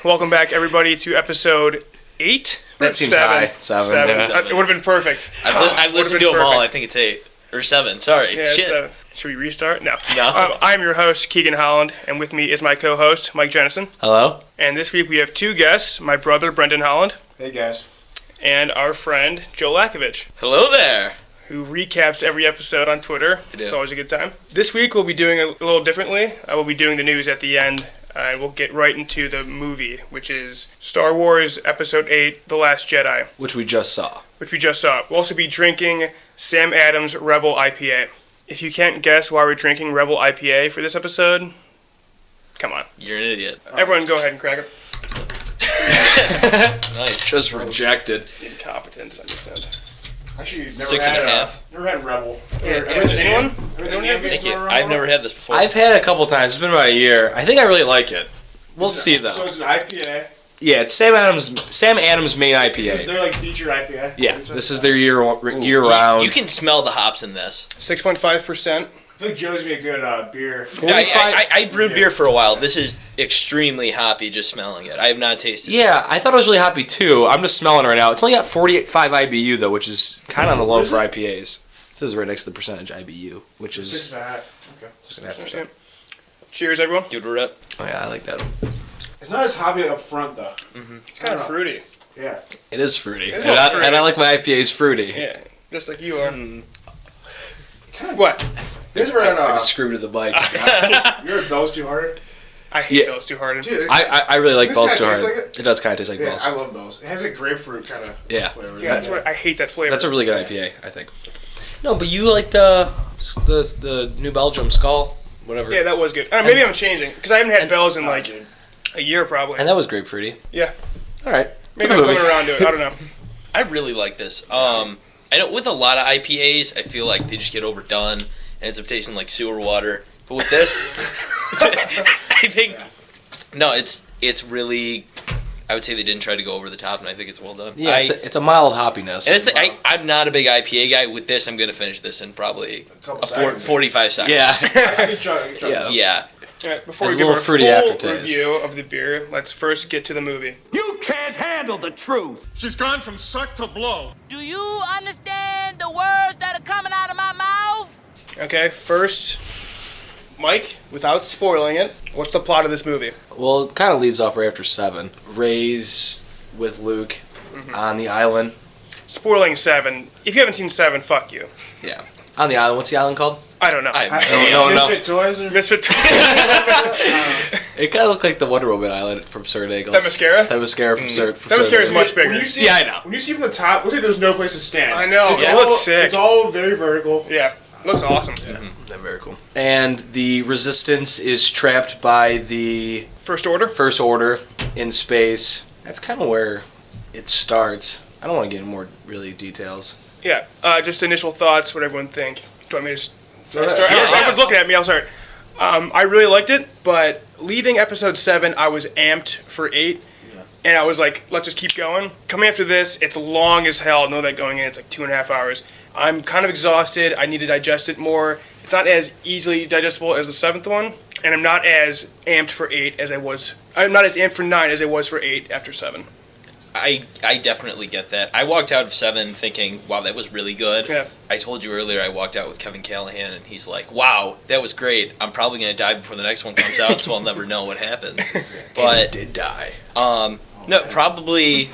Welcome back, everybody, to episode 8. That seems seven. high. Seven. Yeah. It would have been perfect. I've listened to them all. I think it's 8 or 7. Sorry. Yeah, Shit. 7. Should we restart? No. No. I'm your host, Keegan Holland, and with me is my co-host, Mike Jennison. Hello. And this week we have two guests, my brother, Brendan Holland. Hey, guys. And our friend, Joe Latkovich, Hello there. who recaps every episode on Twitter. It's always a good time. This week we'll be doing a little differently. I will be doing the news at the end, and we'll get right into the movie, which is Star Wars Episode 8, The Last Jedi. Which we just saw. We'll also be drinking Sam Adams Rebel IPA. If you can't guess why we're drinking Rebel IPA for this episode, come on. You're an idiot. Everyone go ahead and crack it. Nice. Just rejected. Incompetence on this end. Actually, never 6.5. Never had Rebel. Anyone? Thank you. I've never had this before. I've had it a couple times. It's been about a year. I think I really like it. We'll see though. So it's an IPA. Yeah, it's Sam Adams main IPA. This is their featured IPA. Yeah, this is their year round. You can smell the hops in this. 6.5%. I think Joe's gonna be a good beer. I brewed beer for a while. This is extremely hoppy just smelling it. I have not tasted it. Yeah, I thought it was really hoppy too. I'm just smelling it right now. It's only got 45 IBU though, which is kind of on the low for IPAs. It says right next to the percentage IBU, which is 6.5. Okay. 6.5%. Cheers, everyone. Dude, we're up. Oh yeah, I like that. It's not as hoppy up front though. It's kind of fruity. Yeah. It is fruity. It's And, not fruity. I like my IPAs fruity. Yeah, just like you are. What? You guys ever I had screw to the bike. you heard Bells Too Hard? I hate Yeah. those too hard. Dude, I really like This Balls kinda Too Hard. tastes like it? It does kind of taste like yeah, balls. I love those. It has a grapefruit kind of Yeah. flavor. Yeah, that's what I hate that flavor. That's a really good IPA, I think. No, but you liked the New Belgium Skull, whatever. Yeah, that was good. Maybe I'm changing because I haven't had Bells in Dude. a year probably. And that was grapefruity. Yeah, All right. maybe I'm coming around to it. I don't know. I really like this. I know with a lot of IPAs, I feel like they just get overdone and ends up tasting like sewer water. But with this, I think it's really. I would say they didn't try to go over the top, and I think it's well done. Yeah, it's a mild hoppiness. And it's I'm not a big IPA guy. With this, I'm going to finish this in probably couple seconds. 45 seconds. Yeah. I can try it. Yeah. Yeah. All right, before A we give little our fruity full aftertaste. review of the beer, let's first get to the movie. You can't handle the truth. She's gone from suck to blow. Do you understand the words that are coming out of my mouth? Okay, first, Mike, without spoiling it, what's the plot of this movie? Well, it kind of leads off right after 7. Rey's with Luke on the island. Spoiling 7. If you haven't seen 7, fuck you. Yeah. On the island. What's the island called? I don't know. No. Misfit Toys? Or? Misfit Toys. It kind of looked like the Wonder Woman island from Certain Angles. Themyscira? Themyscira from Certain Themyscira is much bigger. When you see, Yeah, I know. When you see from the top, looks like there's no place to stand. I know. It's It all, looks sick. It's all very vertical. Yeah, looks awesome. They're very cool. And the Resistance is trapped by the First Order? First Order in space. That's kind of where it starts. I don't want to get into more really details. Yeah, just initial thoughts, what everyone think. Do you want me to just Go ahead. start? Yeah, Everyone's looking at me, I'll start. I really liked it, but leaving episode 7, I was amped for 8. Yeah. And I was like, let's just keep going. Coming after this, it's long as hell. I know that going in, it's like 2.5 hours. I'm kind of exhausted. I need to digest it more. It's not as easily digestible as the 7th one. And I'm not as amped for 8 as I was. I'm not as amped for 9 as I was for 8 after 7. I definitely get that. I walked out of 7 thinking, wow, that was really good. Yeah. I told you earlier I walked out with Kevin Callahan, and he's like, wow, that was great. I'm probably going to die before the next one comes out, so I'll never know what happens. But Did die. no, probably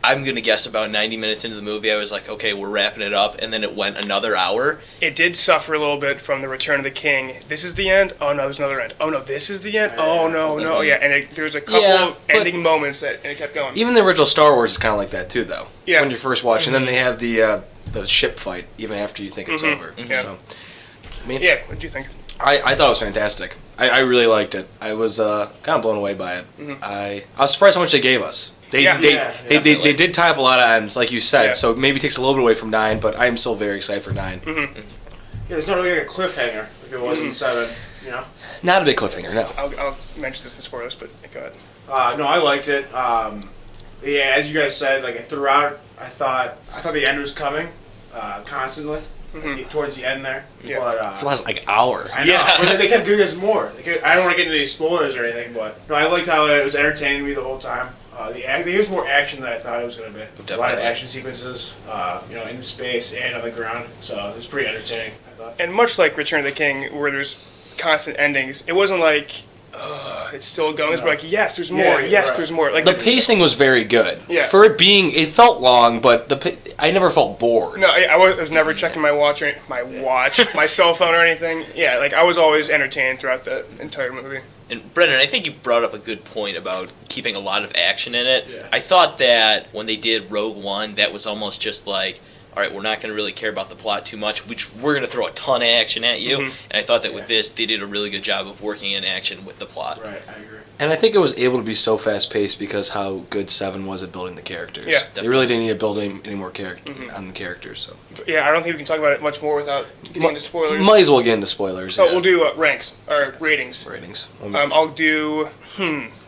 I'm going to guess about 90 minutes into the movie, I was like, okay, we're wrapping it up, and then it went another hour. It did suffer a little bit from the Return of the King. This is the end. Oh no, there's another end. Oh no, this is the end. Oh no, yeah. And there's a couple Yeah, of but- ending moments that and it kept going. Even the original Star Wars is kind of like that too, though. Yeah. When you first watch, and then they have the ship fight even after you think it's over. Yeah. So, I mean, Yeah, what'd you think? I thought it was fantastic. I really liked it. I was kind of blown away by it. I was surprised how much they gave us. They definitely. did tie up a lot of ends, like you said. Yeah. So maybe it takes a little bit away from 9, but I'm still very excited for 9. Yeah, it's not really like a cliffhanger like there was in 7, you know? Not a big cliffhanger, no. I'll mention this in spoilers, but go ahead. No, I liked it. Yeah, as you guys said, like throughout, I thought the end was coming constantly. towards the end there. Yeah. But, For the last like hour. I know, Yeah. but they kept giving us more. I don't want to get into any spoilers or anything, but no, I liked how it was entertaining me the whole time. They gave us more action than I thought it was going to be. A lot of Definitely. action sequences, in the space and on the ground, so it was pretty entertaining, I thought. And much like Return of the King, where there's constant endings, it wasn't like, it's still going. It's like, yes, there's more. Yeah, Yes, right. there's more. Like The pacing was very good. Yeah. For it being, it felt long, but I never felt bored. No, I was never checking my watch, my cell phone or anything. Yeah, like I was always entertained throughout the entire movie. And Brendan, I think you brought up a good point about keeping a lot of action in it. Yeah. I thought that when they did Rogue One, that was almost just like, all right, we're not going to really care about the plot too much. We're going to throw a ton of action at you. And I thought that with this, they did a really good job of working in action with the plot. Right, I agree. And I think it was able to be so fast paced because how good 7 was at building the characters. Yeah. They really didn't need to build any more character on the characters. So But yeah, I don't think we can talk about it much more without getting into spoilers. might as well get into spoilers. So yeah. we'll do ranks or ratings. ratings. I'll do.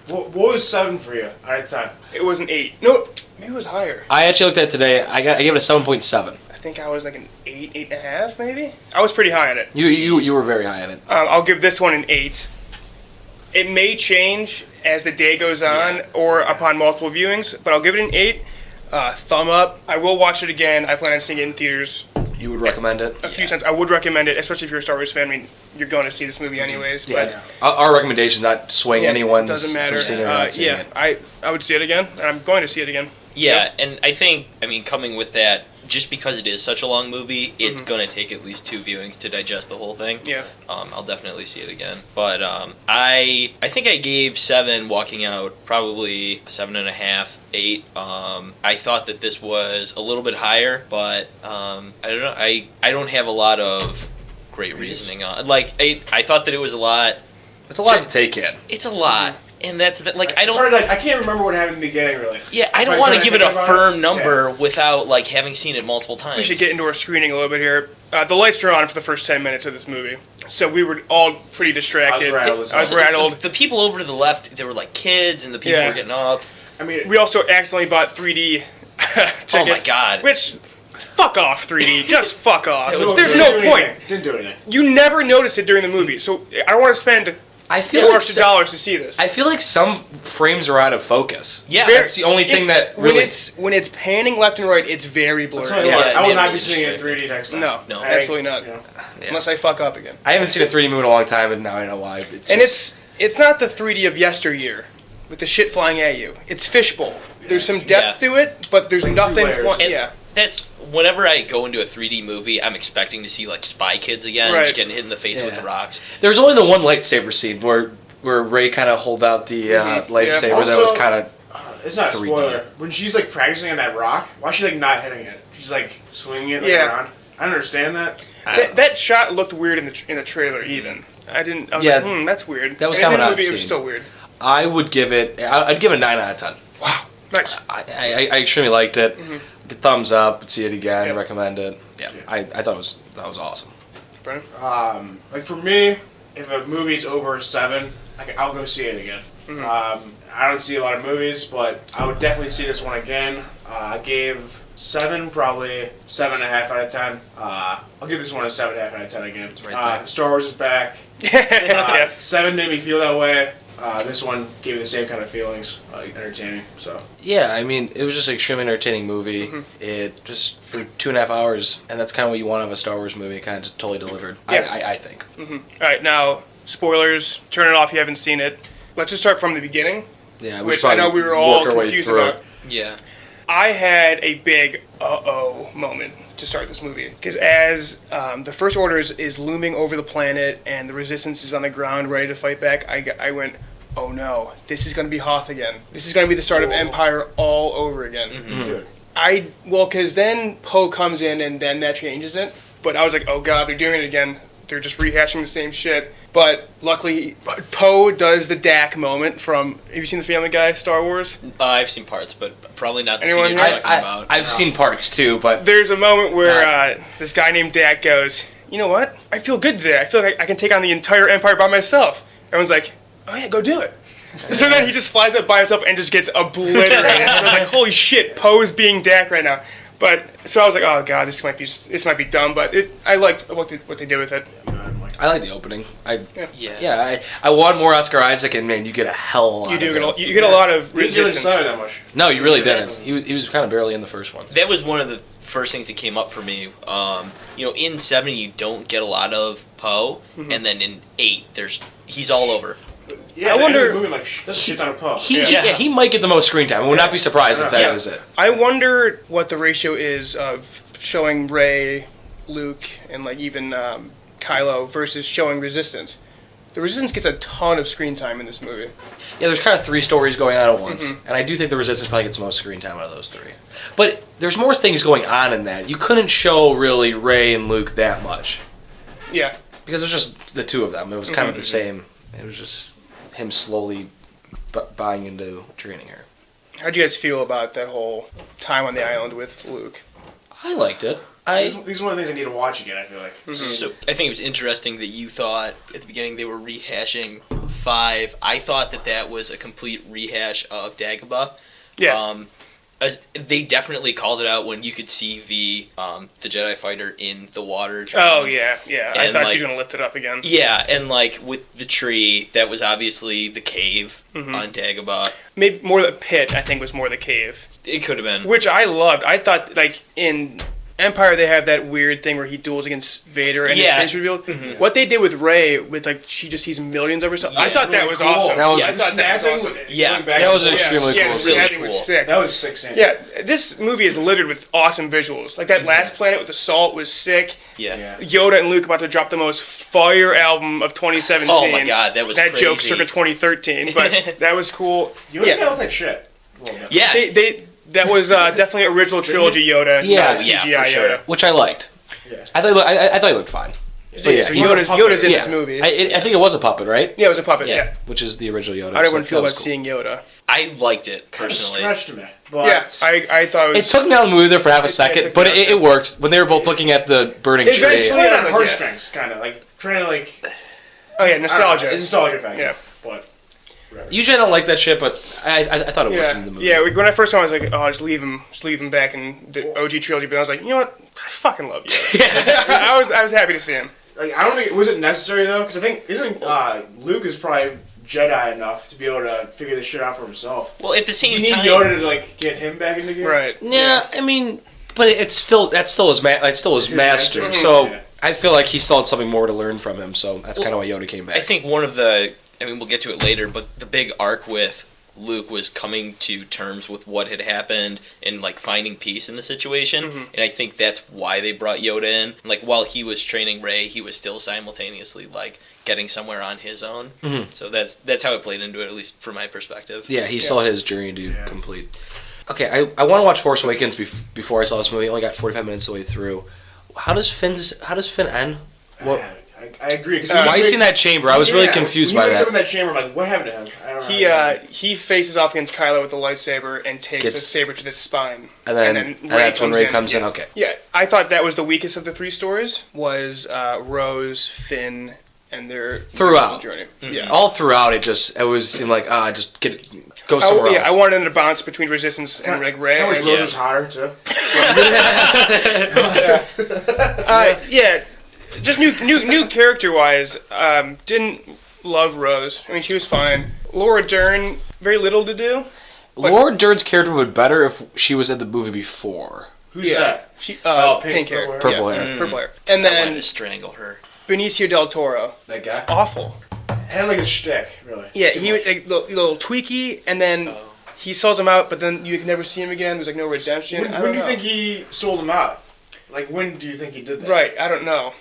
What was 7 for you out of 10? It was an 8. No, maybe it was higher. I actually looked at it today. I gave it a 7.7. I think I was like an 8, 8.5, maybe. I was pretty high on it. You were very high on it. I'll give this one an 8. It may change as the day goes on or upon multiple viewings, but I'll give it an 8. Thumb up. I will watch it again. I plan on seeing it in theaters You would recommend it? a few times. I would recommend it, especially if you're a Star Wars fan. I mean, you're going to see this movie anyways. Yeah. Our recommendation not swing anyone's Doesn't matter. from seeing it or not seeing Yeah, it. I would see it again, and I'm going to see it again. Yeah, and I think, coming with that, just because it is such a long movie, it's going to take at least 2 viewings to digest the whole thing. Yeah. I'll definitely see it again. But I think I gave 7 walking out probably a 7.5, 8. I thought that this was a little bit higher, but I don't know. I don't have a lot of great reasoning on. Like I thought that it was a lot. It's a lot to take in. It's a lot. And that's like I It's don't. hard to, I can't remember what happened in the beginning, really. Yeah, I don't If want try to give it a think about firm number without like having seen it multiple times. We should get into our screening a little bit here. The lights were on for the first 10 minutes of this movie, so we were all pretty distracted. I was rattled. The people over to the left, they were like kids, and the people Yeah. were getting up. I mean, We also accidentally bought 3D tickets. Oh my God. Which, fuck off 3D. Just fuck off. was- There's didn't no do point. anything. Didn't do anything. You never notice it during the movie, so I don't want to spend I feel $4 like extra dollars to see this. I feel like some frames are out of focus. Yeah, That's the only thing that really. when it's panning left and right, it's very blurry. I'll tell you Yeah, what, I will it not be is seeing it in distracting. 3D next time. No, No. absolutely not. You know. Unless I fuck up again. I haven't seen a 3D movie in a long time, and now I know why. And it's not the 3D of yesteryear with the shit flying at you. It's fishbowl. There's some depth to it, but there's nothing. layers. And Yeah. that's whenever I go into a 3D movie, I'm expecting to see like Spy Kids again, Right. just getting hit in the face with Yeah. the rocks. There's only the one lightsaber scene where Ray kind of hold out the lightsaber Yeah. that was Also- kind of. It's not a 3D. spoiler. When she's like practicing on that rock, why is she like not hitting it? She's like swinging it like Yeah. around. I don't understand that. That shot looked weird in the trailer even. I was Yeah, like, that's weird. that was And kind of in an the odd movie, it was scene. still weird. I would give it. I'd give it a 9 out of 10. Wow. Nice. I extremely liked it. The thumbs up. See it again. Yep. Recommend it. Yeah, I thought that was awesome. Brennan? Like for me, if a movie's over a 7, I'll go see it again. I don't see a lot of movies, but I would definitely see this one again. I gave 7, probably 7.5 out of 10. I'll give this one a 7.5 out of 10 again. right there. Star Wars is back. Yeah. 7 made me feel that way. This one gave me the same kind of feelings, entertaining. So Yeah, I mean, it was just an extremely entertaining movie. It just for 2.5 hours, and that's kind of what you want out of a Star Wars movie. It kind of totally delivered. Yeah. I think. All right, now spoilers. Turn it off if you haven't seen it. Let's just start from the beginning, Yeah, we which should I know probably we were all work our way confused through about. it. Yeah. I had a big uh-oh moment to start this movie. Because as the First Order is looming over the planet and the Resistance is on the ground ready to fight back, I went, oh no, this is going to be Hoth again. This is going to be the start of Empire all over again. dude, Because then Poe comes in and then that changes it. But I was like, oh god, they're doing it again. They're just rehashing the same shit. But luckily, Poe does the Dak moment from, have you seen the Family Guy, Star Wars? I've seen parts, but probably not the Anyone scene you're here? talking about. I've seen parts too, but There's a moment where this guy named Dak goes, you know what? I feel good today. I feel like I can take on the entire Empire by myself. Everyone's like, oh yeah, go do it. So then he just flies up by himself and just gets obliterated. I was like, holy shit, Poe's being Dak right now. But so I was like, oh god, this might be dumb. But I liked what they did with it. I like the opening. Yeah. I want more Oscar Isaac, and man, you get a hell lot. You get a lot of He didn't resistance. say that much. No, you really didn't. He was kind of barely in the first one. That was one of the first things that came up for me. In 7 you don't get a lot of Poe, and then in 8 he's all over. Yeah, I wonder. Movie like that's a shit ton of Poe. He might get the most screen time. I would not be surprised if that is it. I wonder what the ratio is of showing Rey, Luke, and like even Kylo versus showing Resistance. The Resistance gets a ton of screen time in this movie. Yeah, there's kind of 3 stories going on at once, and I do think the Resistance probably gets the most screen time out of those 3. But there's more things going on in that. You couldn't show really Rey and Luke that much Yeah. because it was just the 2 of them. It was kind of the same. It was just him slowly buying into training her. How'd you guys feel about that whole time on the island with Luke? I liked it. These are one of the things I need to watch again. I feel like. So I think it was interesting that you thought at the beginning they were rehashing 5. I thought that was a complete rehash of Dagobah. Yeah. They definitely called it out when you could see the Jedi fighter in the water. Oh yeah. I And, thought she like- was gonna lift it up again. Yeah, and like with the tree, that was obviously the cave on Dagobah. Maybe more the pit. I think was more the cave, It could have been. which I loved. I thought like in Empire they have that weird thing where he duels against Vader and Yeah. his face revealed. What they did with Rey, with like she just sees millions of herself. I thought that was awesome. That was- I thought that was awesome. That was extremely Yeah, cool. the Really snapping was cool. sick. That was sick scene. Yeah, this movie is littered with awesome visuals. Like that last planet with the salt was sick. Yeah. Yoda and Luke about to drop the most fire album of 2017. Oh my god, that was that crazy. joke circa 2013, but that was cool. You Yeah. kind of look like shit. A little bit. Yeah. That was definitely original trilogy Yoda, Yeah. not Yeah, CGI for sure. Yoda. Which I liked. Yeah. I thought he looked fine. But yeah, So he- Yoda's in yeah. this movie. I think it was a puppet, right? Yeah, it was a puppet. Yeah. Which is the original Yoda. How did so everyone feel that was about cool. seeing Yoda? I liked it Kind of personally. stretched me, but Yeah, I thought it It was. took me out of the movie there for half a second, took but me out, it worked when they were both looking at the burning It's very tree. slow. playing Yeah, on like, heartstrings, kind of like trying to like. Oh yeah, I don't know, nostalgia. It's nostalgia factor. Yeah. But Usually I don't like that shit, but I thought it worked in the movie. Yeah. When I first saw him, I was like, oh, just leave him back in the OG trilogy. But I was like, you know what? I fucking love Yoda. I was happy to see him. like, I don't think was it necessary though, because I think isn't Luke is probably Jedi enough to be able to figure this shit out for himself. Well, at the Do same you need time, Yoda to like get him back into gear? Right. Yeah, I mean, but that's still his his master. master. So Yeah. I feel like he still had something more to learn from him. So that's kind of why Yoda came back. I think one of the, we'll get to it later, but the big arc with Luke was coming to terms with what had happened and like finding peace in the situation, and I think that's why they brought Yoda in. Like while he was training Rey, he was still simultaneously like getting somewhere on his own. So that's how it played into it, at least from my perspective. Yeah, he still had his journey to complete. Okay, I want to watch Force Awakens before I saw this movie. I only got 45 minutes the way through. How does Finn end? What? I agree. Why is he in that chamber? I was really confused by When he wakes up that. in that chamber, I'm like, what happened to him? I don't know. He faces off against Kylo with a lightsaber and takes the Gets- saber to the spine. And then that's when Rey comes in. Yeah. Okay. Yeah, I thought that was the weakest of the 3 stories. Was Rose, Finn, and their Throughout. journey. Yeah. All throughout, it seemed like just go somewhere else. I wanted them to bounce between Resistance and like Rey. How much and- Rose was hotter too? yeah, just new character wise. Didn't love Rose. I mean, she was fine. Laura Dern, very little to do. Laura Dern's character would be better if she was in the movie before. Who's that? She pink hair, purple hair. Yeah, purple hair. And I wanted then to strangle her. Benicio del Toro, That guy? awful. I didn't like his shtick, really. Yeah, Too he much. was like, little tweaky, and then he sells him out, but then you can never see him again. There's like no redemption. I When don't do you know. think he sold him out? Like, when do you think he did that? Right, I don't know.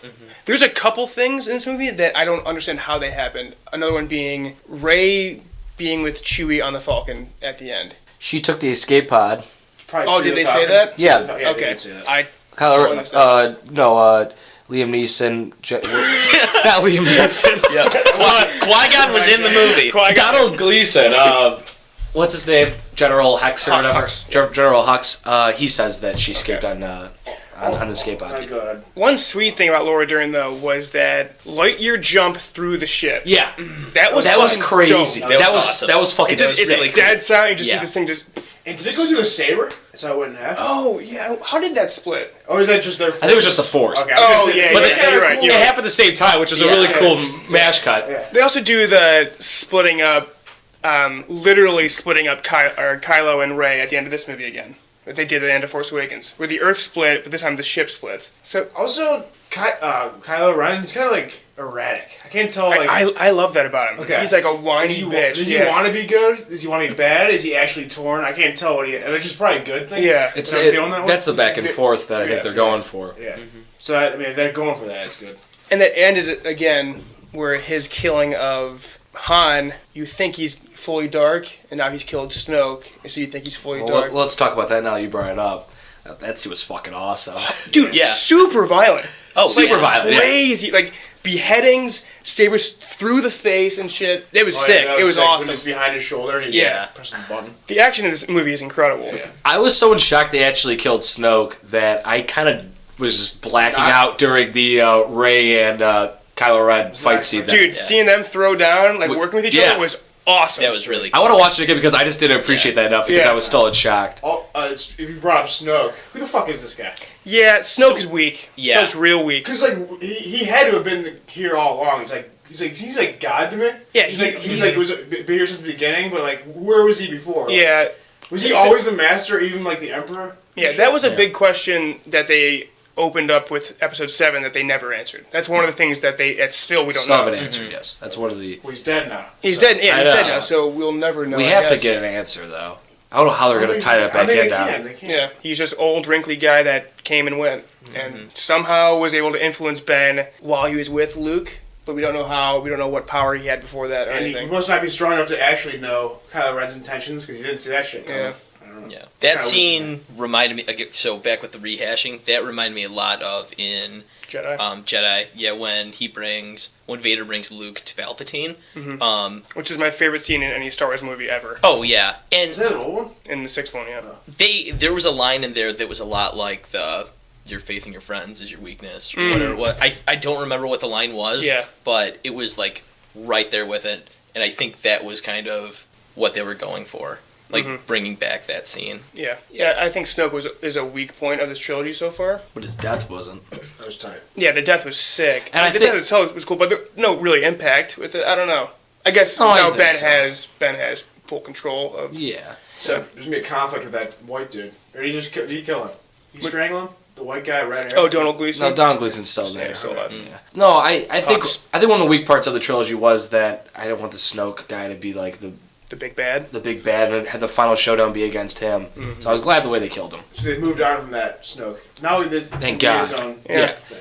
There's a couple things in this movie that I don't understand how they happened. Another one being Rey being with Chewie on the Falcon at the end. She took the escape pod. Probably Oh, to did the they say Falcon. that? Yeah. They Okay, did say that. I Liam Neeson. Not Liam Neeson. Qui-Gon was in the movie. Donald Gleason. What's his name? General Hux or whatever. Hux. General Hux. He says that she escaped on on the skate My body. God. One sweet thing about Laura Dern though was that Lightyear jump through the ship. Yeah, That was that was fucking crazy. dope. That was awesome. That was fucking It's sick. really dead sound. You just see Yeah. this thing just. And did it go through the saber? So I wouldn't have. Oh yeah. How did that split? Or is that just their? I think it was just the force. Okay. I was Oh, gonna say, yeah, but yeah, it's kinda you're right, cool. you're It right. happened at the same time, which was a Yeah. really Yeah. cool mash cut. Yeah. They also do the splitting up, literally splitting up Kylo and Rey at the end of this movie again. That they did at the end of Force Awakens, where the Earth split, but this time the ship splits. So Also, Kylo Ren, he's kind of like erratic. I can't tell. Like, I love that about him. Okay. He's like a whiny bitch. Does he want to be good? Does he want to be bad? Is he actually torn? I can't tell what he. Which is probably a good thing. Yeah. It's But I'm feeling that that's one. the back and forth that I think Yeah, they're yeah. going for. Yeah. So I mean, if they're going for that, it's good. And that ended again, where his killing of Han, you think he's fully dark, and now he's killed Snoke, and so you think he's fully Well, dark. let's talk about that now that you brought it up. That shit was fucking awesome. Dude, Yeah. super violent. Oh, Super yeah. violent. Yeah. Crazy. Like, beheadings, sabers through the face and shit. It was Oh, yeah, sick. that it was sick. awesome. When it's behind his shoulder and he Yeah. just presses the button. The action in this movie is incredible. Yeah. I was so in shock they actually killed Snoke that I kind of was just blacking Not- out during the Rey and Kylo Ren fight scene. Dude, seeing them throw down, like working with each Yeah. other, was awesome. That was really I cool. want to watch it again because I just didn't appreciate that enough because Yeah. I was still in shock. If you brought up Snoke, who the fuck is this guy? Yeah, Snoke is weak. Yeah. Snoke's real weak. Because like he had to have been here all along. He's like God to me. Yeah, he's like was been here since the beginning. But like, where was he before? Like, Yeah, was he always the master, even like the Emperor? yeah, that was a big question that they opened up with Episode 7 that they never answered. That's one of the things that still we don't Still know. have an answer, yes. That's one of the... Well, he's dead now. He's so- dead. Yeah, I he's dead know. now, so we'll never know. We I have to guess. get an answer, though. I don't know how they're going to tie that back in now. They can. Yeah, he's just old, wrinkly guy that came and went, and somehow was able to influence Ben while he was with Luke. But we don't know how. We don't know what power he had before that or And he anything. must not be strong enough to actually know Kylo Ren's intentions because he didn't see that shit coming. Yeah. I don't know. Yeah, that Kinda scene reminded me. So back with the rehashing, that reminded me a lot of in Jedi. Jedi. Yeah, when Vader brings Luke to Palpatine. Which is my favorite scene in any Star Wars movie ever. Oh yeah, and Is that an old one? In the 6th one, yeah. there was a line in there that was a lot like your faith in your friends is your weakness or whatever. I don't remember what the line was. Yeah. But it was like right there with it, and I think that was kind of what they were going for, like bringing back that scene. Yeah. Yeah, I think Snoke is a weak point of this trilogy so far. But his death wasn't. That was tight. Yeah, the death was sick. And I the think- death itself was cool, but there no really impact with it. I don't know. I guess I now think so. Ben has full control of. Yeah. So There's gonna be a conflict with that white dude. Or did he kill him? Did he strangle him? The white guy, red hair. oh, Donald Gleason. No, Don Gleason's still there. Yeah, still alive. No, I think Hux. I think one of the weak parts of the trilogy was that I didn't want the Snoke guy to be like the The big bad. big bad and had the final showdown be against him. So I was glad the way they killed him. So they moved on from that Snoke. Now this Thank he God. his own Yeah. thing,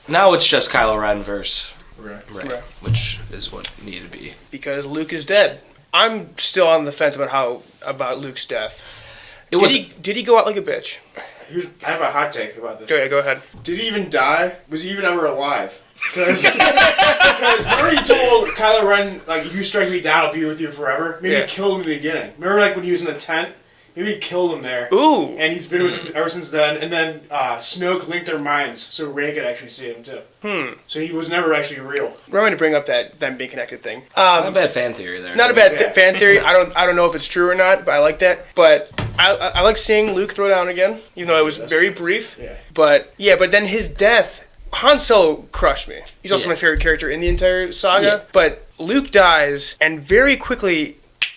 Now it's just Kylo Ren versus Right. Rey, Right. which is what needed to be. Because Luke is dead. I'm still on the fence about Luke's death. It was Did he go out like a bitch? I have a hot take about this. Go ahead. Did he even die? Was he even ever alive? Because remember he told Kylo Ren, like, if you strike me down, I'll be with you forever? Maybe Yeah. he killed him in the beginning. Remember, like, when he was in the tent? Maybe he killed him there. Ooh. And he's been with him ever since then. And then Snoke linked their minds so Rey could actually see him, too. So he was never actually real. Remind me to bring up that them being connected thing. not a bad fan theory there. Not a bad Yeah. fan theory. I don't know if it's true or not, but I like that. But I like seeing Luke throw down again, even though it was very brief. Yeah. But then his death, Han Solo crushed me. He's also Yeah. my favorite character in the entire saga. Yeah. But Luke dies, and very quickly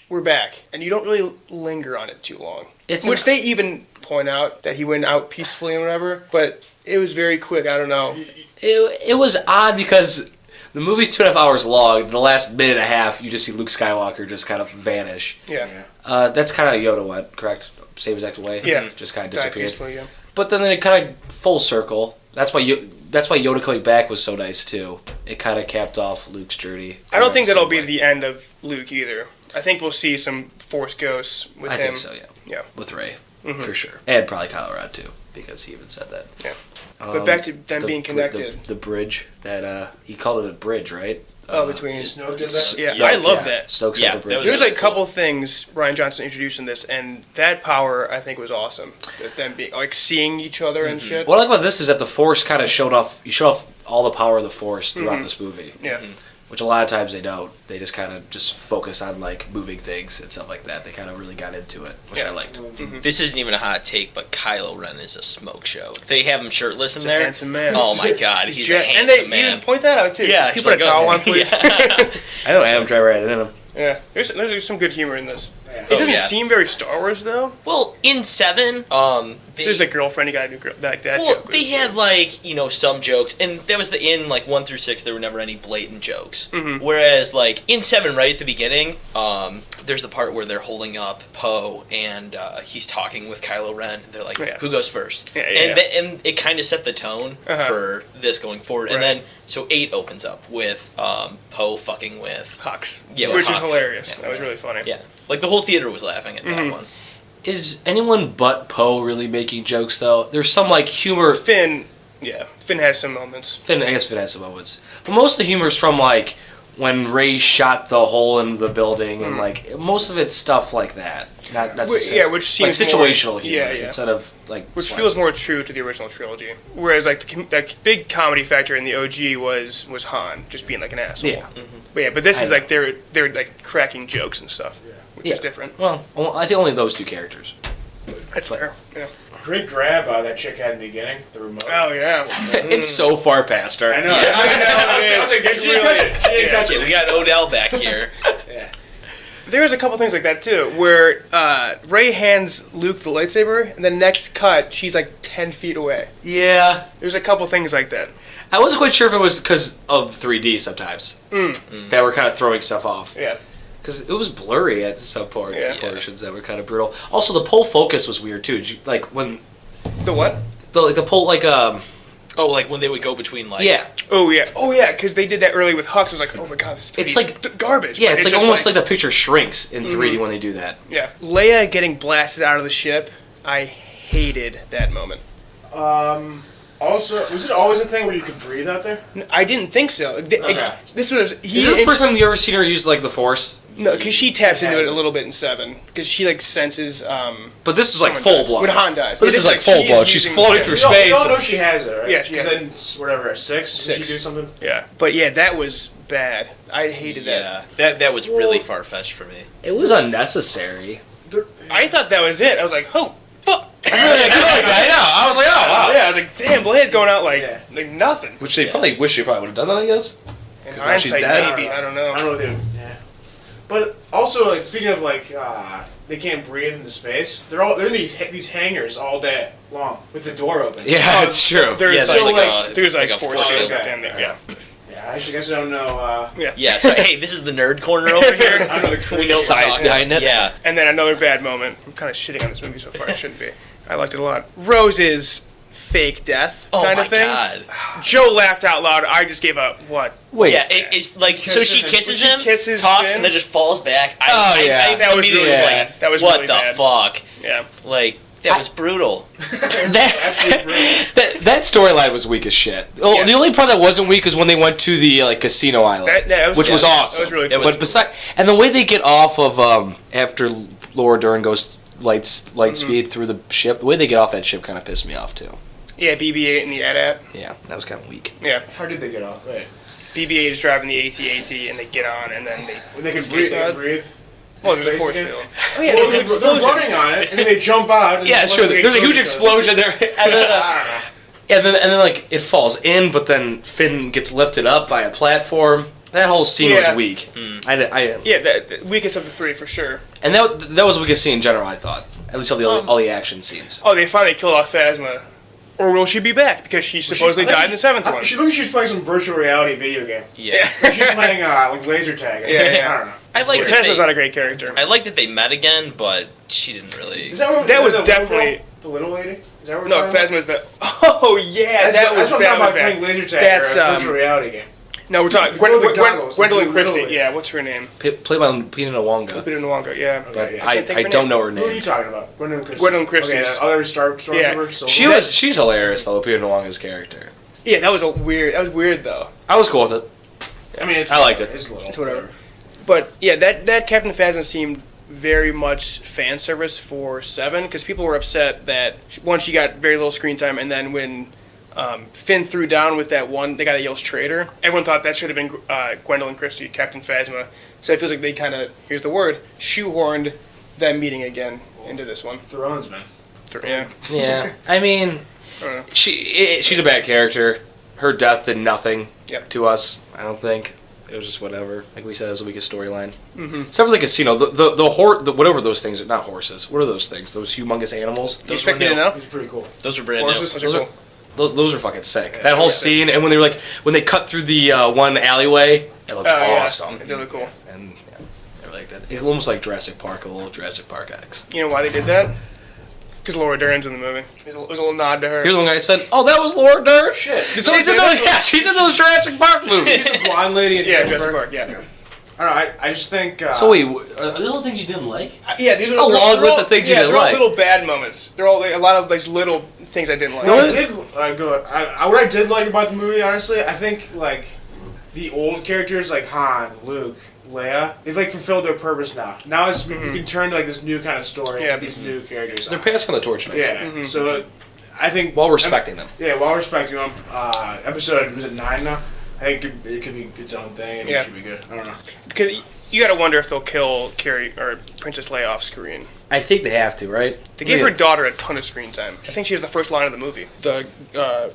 we're back, and you don't really linger on it too long. Which they even point out that he went out peacefully and whatever. But it was very quick. I don't know. It was odd because the movie's 2.5 hours long. The last minute and a half, you just see Luke Skywalker just kind of vanish. Yeah. That's kind of how Yoda went, correct? Same exact way. Yeah. Just kind of Died disappeared. peacefully, yeah. But then it kind of full circle. That's why Yoda coming back was so nice too. It kind of capped off Luke's journey. I don't think that'll be Same way. the end of Luke either. I think we'll see some Force ghosts with I him. think so, yeah. Yeah. With Rey, for sure, and probably Kylo Ren too, because he even said that. Yeah. But back to them being connected. The bridge that he called it a bridge, right? between. Snoke did that? Yeah, I love that. Snoke's Yeah, upper that bridge. was There's really like a couple things Ryan Johnson introduced in this, and that power I think was awesome. That them being like seeing each other and shit. What I like about this is that the Force kind of showed off. You show off all the power of the Force throughout this movie. Yeah. Which a lot of times they don't. They just kind of just focus on like moving things and stuff like that. They kind of really got into it, which I liked. This isn't even a hot take, but Kylo Ren is a smoke show. They have him shirtless in He's a there. handsome man. Oh my god, he's a And handsome they even man. point that out too. Yeah, Can you he's put like, a towel oh, on, please. yeah. I know Adam Driver had it in him. Yeah, there's some good humor in this. Yeah. It doesn't yeah. seem very Star Wars though. Well, in 7, There's the girlfriend you got a new girl like that. well, joke was they good. had like some jokes, and that was in like 1 through 6. There were never any blatant jokes. Mm-hmm. Whereas like in 7, right at the beginning, there's the part where they're holding up Poe, and he's talking with Kylo Ren. And they're like, Yeah. "Who goes first?" Yeah, And it kind of set the tone for this going forward. And Right. then so 8 opens up with Poe fucking with Hux. Yeah, with which is Hux. hilarious. Yeah. That was really funny. yeah, like the whole theater was laughing at Mm-hmm. that one. Is anyone but Poe really making jokes though? There's some like humor. Finn has some moments. I guess Finn has some moments, but most of the humor is from like when Rey shot the hole in the building, and like most of it's stuff like that. Not necessarily. which like seems more- situational humor yeah. instead of like. Which slapstick. feels more true to the original trilogy. Whereas like that big comedy factor in the OG was Han just being like an asshole. Yeah. But this I is know. like they're like cracking jokes and stuff, which is different. Well, I think only those two characters. That's fair. Yeah. Great grab that chick had in the beginning, the remote. Oh yeah. It's so far past her. I know. Yeah. I was like, It she didn't touch it. She didn't touch Yeah, it. we got Odell back here. Yeah. There was a couple things like that too, where Rey hands Luke the lightsaber, and the next cut she's like 10 feet away. Yeah. There's a couple things like that. I wasn't quite sure if it was because of 3D sometimes that were kind of throwing stuff off. Yeah. Because it was blurry at some Yeah. portions that were kind of brutal. Also, the pull focus was weird too. Like when The what? the pull Oh, like when they would go between like yeah. Oh yeah, because they did that early with Hux. I was like, oh my god, this 3D It's like- garbage. Yeah, But it's like just almost like the picture shrinks in 3D when they do that. Yeah, Leia getting blasted out of the ship. I hated that moment. Also, was it always a thing where you could breathe out there? I didn't think so. This was Is it the first time you ever seen her use like the Force? No, because she taps into it a hasn't. little bit in 7. Because she like senses. But this is like someone full dies. blown. When Han dies. But this It is like full she is blown. She's using- floating yeah. through We space. all know she has it, right? Yeah, she Because has then, whatever, at 6? Did she 6. do something? Yeah, but yeah, that was bad. I hated Yeah, that. that was really far fetched for me. It was unnecessary. I thought that was it. I was like, oh, fuck. I know. I was like, oh wow. Yeah, I was like, damn, Leia's going out like Yeah. like nothing. Which they probably wish they probably would have done that, I guess. In 'Cause now she's hindsight, dead. maybe. I don't know. I don't know if they would, yeah. But also, like, speaking of, like, they can't breathe into space, they're in these hangars all day long with the door open. Yeah, that's true. There's Yeah, like, there's there's like like a force force fields field. at the end there. Yeah. Yeah, I guess I don't know, Yeah, so hey, this is the nerd corner over here. I don't know the We know what we're science talking- behind it. Yeah. And then another bad moment. I'm kind of shitting on this movie so far. I shouldn't be. I liked it a lot. Rose's fake death Oh kind my of thing. god. Joe laughed out loud. I just gave up. What? Wait. Yeah, it's like so she kisses him, kisses talks, Finn. and then just falls back. Oh, yeah. That was immediately really was bad. like, That was what really the bad. fuck? Yeah. Like that was brutal. that storyline was weak as shit. Oh, Yeah. the only part that wasn't weak is when they went to the like casino island, That was which good. was awesome. That was really That cool. But beside, and the way they get off of after Laura Dern goes light speed through the ship, the way they get off that ship kind of pissed me off too. Yeah, BB-8 and the AT-AT. Yeah, that was kind of weak. Yeah. How did they get off? Wait. BB-8 is driving the AT-AT and they get on and then they. When they can escape breathe, they that. can breathe? Well, there's a Space force again? field. Oh yeah, Well, there's an they're explosion. running on it, and then they jump out. And Yeah, once sure. they There's a get huge close to each other- explosion there, and then like it falls in, but then Finn gets lifted up by a platform. That whole scene was Yeah. weak. Yeah, the weakest of the three for sure. And that was the weakest scene in general, I thought. At least all the action scenes. Oh, they finally killed off Phasma. Or will she be back? Because she supposedly died in the 7th one. She looked like she was playing some virtual reality video game. Yeah. She's playing like laser tag. Yeah. I don't know. I like that Phasma's they, not a great character. I like that they met again, but she didn't really. Is that, That was the definitely- the little lady. Is that what we're No, talking about? Phasma's the. Oh yeah, That's what I'm talking about. bad. Playing laser tag That's, or a virtual reality game. No, we're talking The girl with the Gwendolyn goggles, Gwendolyn the little Christie. lady. Yeah, what's her name? Played by Pina Nwanga, Lupita Nyong'o. Yeah. but Okay, yeah. I can't think of her don't name. know her Who are you name. talking about? Gwendolyn Christie. Gwendolyn Christie. Okay, that other Stormtrooper. Yeah. She's hilarious though, Lupita Nwanga's character. Yeah, that was weird though. I was cool with it. I mean, I liked it. It's little. It's whatever. But yeah, that Captain Phasma seemed very much fan service for 7 because people were upset that one, she got very little screen time, and then when Finn threw down with that one, the guy that yells traitor, everyone thought that should have been Gwendolyn Christie, Captain Phasma. So it feels like they kind of, here's the word, shoehorned them meeting again into this one. Thrones, man. Yeah. Yeah. I mean, I don't know. she's a bad character. Her death did nothing Yep. to us, I don't think. It was just whatever. Like we said, it was the weakest storyline. Mm-hmm. Except for the casino. The whatever those things are. Not horses. What are those things? Those humongous animals? You expect me to know? It was pretty cool. Those were brand Horses? new. Those are cool. Those are fucking sick. That whole scene, and when they were like, when they cut through the one alleyway, it looked awesome. Yeah, they look cool. And yeah, I like that. It almost like Jurassic Park, a little Jurassic Park X. You know why they did that? Because Laura Dern's in the movie. There's a little nod to her. Here's one guy said, "Oh, that was Laura Dern." Shit. She's in those. Yeah, she's in those Jurassic Park movies. She's a blonde lady in Yeah, Pittsburgh. Jurassic Park, yeah. I don't know. I just think. So wait, are those all things you didn't like? Yeah, these It's are a long list of things you didn't they're all like. little bad moments. They're all like, a lot of like little things I didn't like. what I did like about the movie, honestly, I think like the old characters like Han, Luke, Leia, they've like fulfilled their purpose now. Now it's we can turn to like this new kind of story. Yeah. With these new characters. They're passing the torch. Next. Yeah. So I think While respecting them. Yeah, while respecting them. Episode was it 9 now? I think it could be its own thing and Yeah. it should be good. I don't know. Because you gotta wonder if they'll kill Carrie or Princess Leia off screen. I think they have to, right? They gave her daughter a ton of screen time. I think she has the first line of the movie. The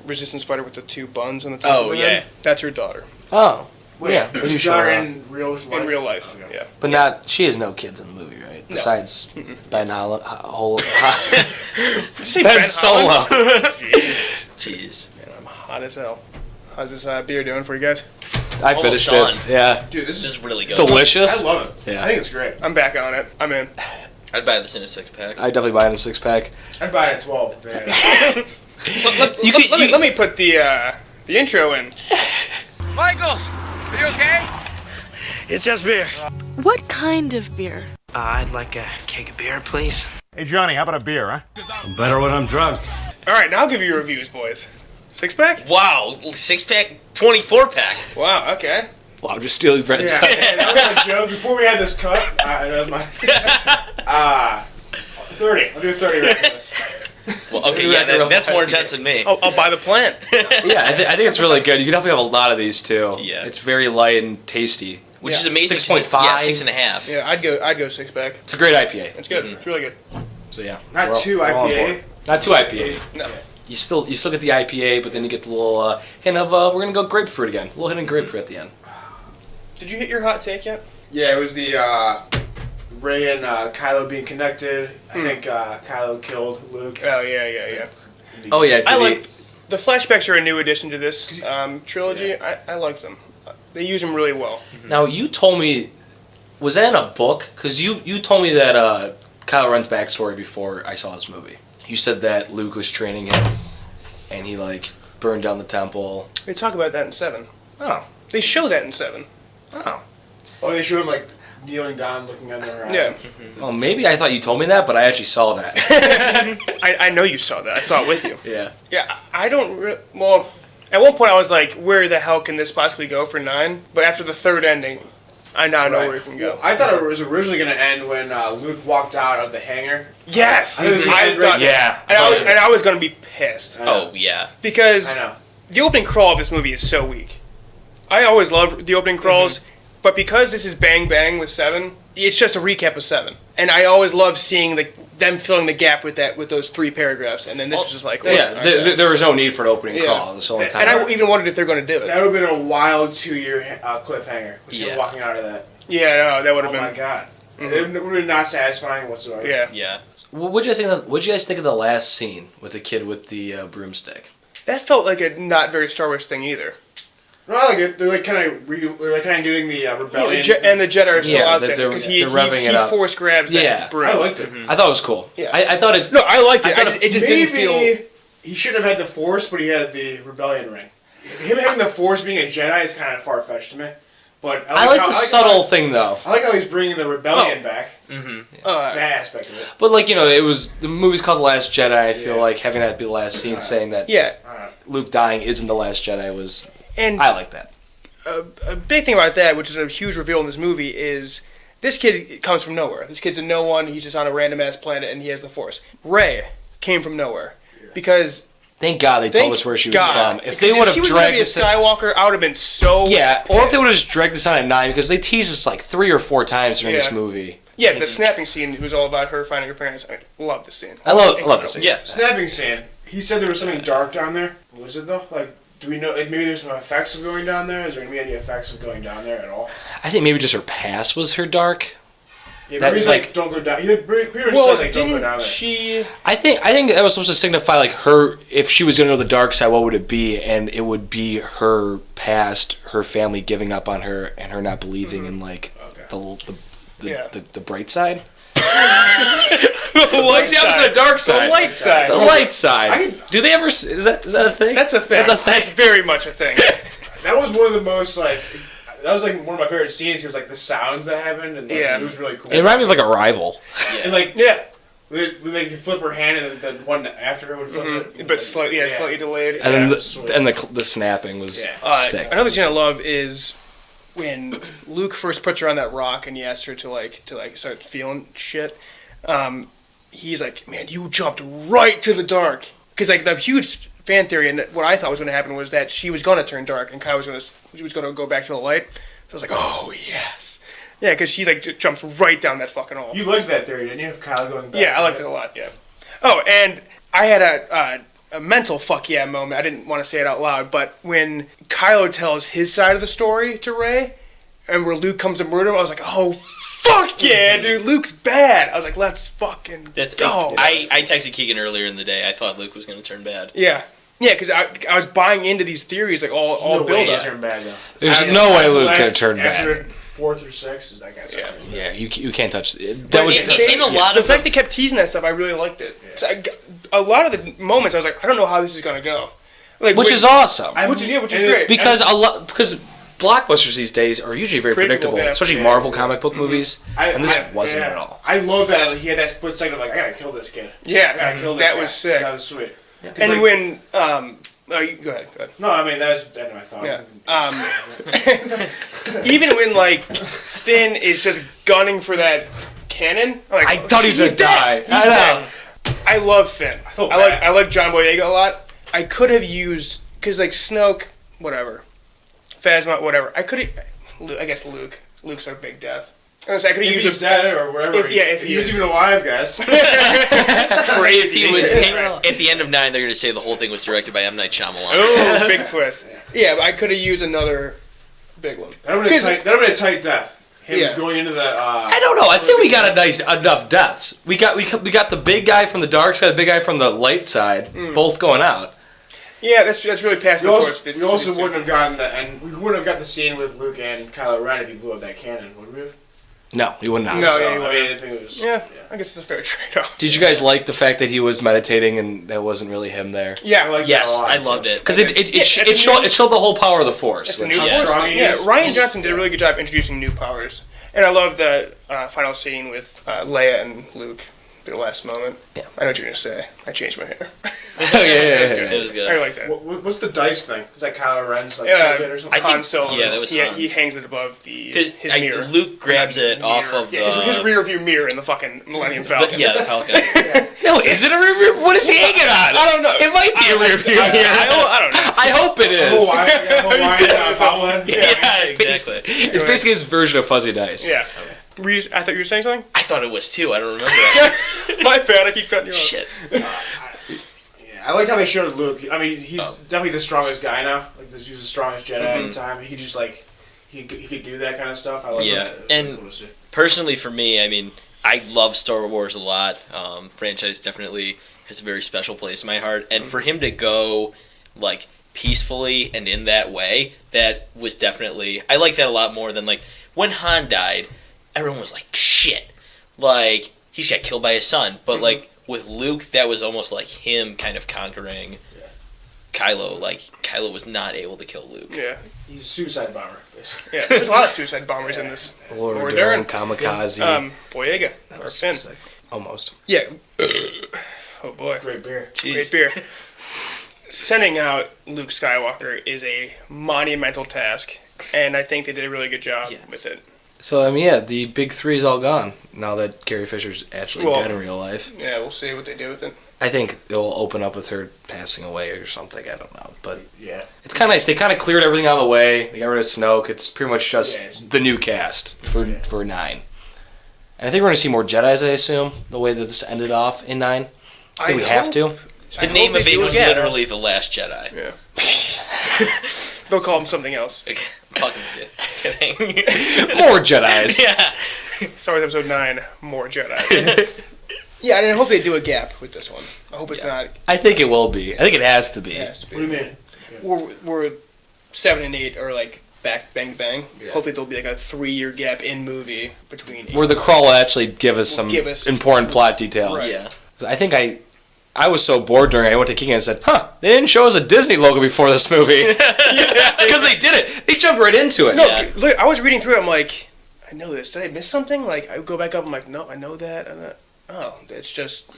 resistance fighter with the 2 buns on the top Oh, of her yeah. head. That's her daughter. Oh, Wait, yeah. is you your show daughter that. in real life? In real life, Okay. yeah. But not. She has no kids in the movie, right? Besides Ben Holland. Did you say Ben Ben Solo. Holland? Jeez. Jeez. Man, I'm hot as hell. How's this beer doing for you guys? I Almost finished done. it. Yeah. Dude, This is really good. Delicious. I love it. Yeah. I think it's great. I'm back on it. I'm in. I'd buy this in a 6-pack. I definitely buy it in a 6-pack. I'd buy it at 12. Man. Let me put the intro in. Michaels, are you okay? It's just beer. What kind of beer? I'd like a keg of beer, please. Hey, Johnny, how about a beer, huh? I'm better when I'm drunk. All right, now I'll give you your reviews, boys. 6-pack? Wow, 6-pack, 24-pack. Wow. Okay. Well, I'm just stealing Brett's Yeah, stuff. that was my joke. Before we had this cut, that was my 30. I'll do 30 right now. Well, okay, yeah, that's more intense than me. I'll buy the plant. Yeah, I think it's really good. You can definitely have a lot of these too. Yeah. It's very light and tasty. Which is amazing. 6.5. Yeah, 6.5. Yeah, I'd go 6-pack. It's a great IPA. It's good. It's really good. So yeah. Not we're all- 2 we're all on IPA. board. Not 2 IPA. No. You still get the IPA, but then you get the little hint of we're gonna go grapefruit again. A little hint of grapefruit at the end. Did you hit your hot take yet? Yeah, it was the Rey and Kylo being connected. I think Kylo killed Luke. Oh yeah. Oh yeah, I did he- like the flashbacks are a new addition to this trilogy. I like them. They use them really well. Now you told me, was that in a book? Because you told me that Kylo Ren's backstory before I saw this movie. You said that Luke was training him, and he like burned down the temple. They talk about that in 7. Oh, They show that in 7. oh. Oh, they showed him like kneeling down, looking under her eye. Yeah. Well, maybe I thought you told me that, but I actually saw that. I know you saw that. I saw it with you. Yeah. Yeah, I don't. Well, at one point I was like, where the hell can this possibly go for 9? But after the 3rd ending, I now know where it can go. Well, I thought it was originally going to end when Luke walked out of the hangar. Yes! I was- I thought, Yeah. and I was going to be pissed. Oh, yeah. Because I know. the opening crawl of this movie is so weak. I always love the opening crawls, but because this is Bang Bang with 7, it's just a recap of 7. And I always love seeing them filling the gap with those 3 paragraphs, and then this was just like, Yeah, there was no need for an opening Yeah. crawl this whole time. and I even wondered if they're going to do it. That would have been a wild 2-year cliffhanger with him Yeah. walking out of that. Yeah, no, that would Oh have my been. god. It would have been not satisfying whatsoever. Yeah. Yeah. What'd you guys think of the last scene with the kid with the broomstick? That felt like a not very Star Wars thing either. No, I like it. They're like kind of doing the rebellion. And the Jedi are still Yeah, out they're- there because he they're revving he it up. force grabs that Yeah. broom. I liked it. I thought it was cool. Yeah. I thought it. No, I liked it. I thought it just Maybe didn't feel. he shouldn't have had the Force, but he had the rebellion ring. Him having the Force being a Jedi is kind of far fetched to me. But I like the subtle thing though. I like how he's bringing the rebellion back. Uh, That aspect of it. But like it was the movie's called The Last Jedi. I feel Yeah. like having that be the last scene, saying that yeah, Luke dying isn't the Last Jedi was. and I like that. a big thing about that, which is a huge reveal in this movie, is this kid comes from nowhere. This kid's a no one. He's just on a random ass planet, and he has the Force. Rey came from nowhere because. Thank God they told us where she was from. If they would have dragged us, Skywalker, I would have been so. Yeah, pissed. or if they would have just dragged us on at 9, because they teased us like 3 or 4 times during this movie. Yeah, the snapping scene was all about her finding her parents. I love the scene. I love the scene. Yeah. Snapping scene. He said there was something dark down there. Was it though? Like, do we know? Like, maybe there's some effects of going down there. Is there gonna be any effects of going down there at all? I think maybe just her past was her dark. Yeah, but he's like, don't go down. He pretty much said like, don't go down there. I think that was supposed to signify like her, if she was gonna know the dark side, what would it be? And it would be her past, her family giving up on her, and her not believing in like the bright side. What's the opposite of dark side? The light side. The light side. Do they ever? Is that a thing? That's a thing. That's very much a thing. That was one of the most like. That was like one of my favorite scenes because like the sounds that happened and like, it was really cool. It reminded me of like a rival. Yeah. And like when they could flip her hand and the one after her would flip it, but slightly delayed. And then the snapping was sick. Another scene I love is when Luke first puts her on that rock and he asks her to start feeling shit. He's like, man, you jumped right to the dark, because like the huge fan theory and what I thought was going to happen was that she was going to turn dark and Kylo was going to go back to the light. So I was like, oh yes, yeah, because she like jumps right down that fucking hole. You liked that theory, didn't you? Of Kylo going back. Yeah, I liked it a lot. Yeah. Oh, and I had a mental fuck yeah moment. I didn't want to say it out loud, but when Kylo tells his side of the story to Rey, and where Luke comes to murder him, I was like, oh fuck yeah, dude, Luke's bad. I was like, let's fucking go. I texted Keegan earlier in the day. I thought Luke was going to turn bad. Yeah, because I was buying into these theories, like all no build way up. he turned bad though. There's no way Luke could have turned after bad. 4 through 6 is that guy's Yeah, you can't touch it. That was the fact they kept teasing that stuff. I really liked it. Yeah. So a lot of the moments, I was like, I don't know how this is gonna go. Like, which is awesome. Which is great. Because blockbusters these days are usually very predictable, especially Marvel comic book movies, and this wasn't at all. I love that he had that split second of like, I gotta kill this kid. Yeah, I gotta kill this guy. Was sick. That was sweet. Yeah. And like, when go ahead. No, I mean that's my thought. Yeah. Even when like Finn is just gunning for that cannon, like, I thought he was gonna die. He's dead. I love Finn. I like John Boyega a lot. I could have used, because like Snoke, whatever, Phasma, whatever. I guess Luke's our big death. I could have used he's dead or whatever. If he was even alive, guys. Crazy. At the end of 9, they're going to say the whole thing was directed by M. Night Shyamalan. Oh, big twist. Yeah, but I could have used another big one. That would have been a tight death. Him going into the. I don't know. I think we got enough deaths. We got the big guy from the dark side, the big guy from the light side, both going out. Yeah, that's really passing the torch. We also wouldn't have gotten we wouldn't have got the scene with Luke and Kylo Ren if he blew up that cannon, would we have? No, you wouldn't have. No, I think it was. Yeah, I guess it's a fair trade-off. Did you guys like the fact that he was meditating and that wasn't really him there? Yeah, I loved it because it showed the whole power of the Force. It's a new Force. Yeah, Ryan Johnson did a really good job introducing new powers, and I love the final scene with Leia and Luke. The last moment. Yeah. I know what you're gonna say. I changed my hair. It was good. I like that. What's the dice thing? Is that Kylo Ren's trinket or something? I think Han Solo. Yeah, that was Han's. He hangs it above his mirror. Luke grabs it off of his rear view mirror in the fucking Millennium Falcon. The Falcon. No, is it a rear view? What is he hanging on? I don't know. It might be a rear view mirror. I don't know. I hope it is. Yeah, exactly. It's basically his version of fuzzy dice. Yeah. I thought you were saying something? I thought it was too. I don't remember that. My bad. I keep cutting you off. Shit. I like how they showed Luke. I mean, he's definitely the strongest guy now. Like, he's the strongest Jedi at the time. He could just like, he could do that kind of stuff. I like that. And personally, for me, I mean, I love Star Wars a lot. Franchise definitely has a very special place in my heart. And for him to go like peacefully and in that way, that was definitely, I like that a lot more than like when Han died. Everyone was like, shit. Like, he just got killed by his son. But, like, with Luke, that was almost like him kind of conquering Kylo. Like, Kylo was not able to kill Luke. Yeah. He's a suicide bomber, basically. Yeah, there's a lot of suicide bombers in this. Laura Dern, Kamikaze. Boyega. Or Finn. Almost. Yeah. Oh, boy. Great beer. Jeez. Great beer. Sending out Luke Skywalker is a monumental task. and I think they did a really good job with it. So, I mean, yeah, the big three is all gone now that Carrie Fisher's actually dead in real life. Yeah, we'll see what they do with it. I think it'll open up with her passing away or something. I don't know. But Yeah. it's kind of nice. They kind of cleared everything out of the way. They got rid of Snoke. It's pretty much just the new cast for 9. And I think we're going to see more Jedis, I assume, the way that this ended off in 9. I think we have to. The name of it was literally The Last Jedi. Yeah. They'll call him something else. Okay, I'm fucking with you. Kidding. More Jedis. Yeah. Star Wars Episode 9, more Jedi. Yeah, and I hope they do a gap with this one. I hope it's not. I think it will be. I think it has to be. It has to be. What do you mean? We're 7 and 8 are like back bang to bang. Yeah. Hopefully there'll be like a 3-year gap in movie between. Where the crawl will actually give us some important plot details. Right. Yeah. I think I was so bored during I went to King and said, they didn't show us a Disney logo before this movie. Because they did it. They jumped right into it. No, look, I was reading through it. I'm like, I know this. Did I miss something? Like, I go back up. I'm like, no, I know that. And that. Oh, it's just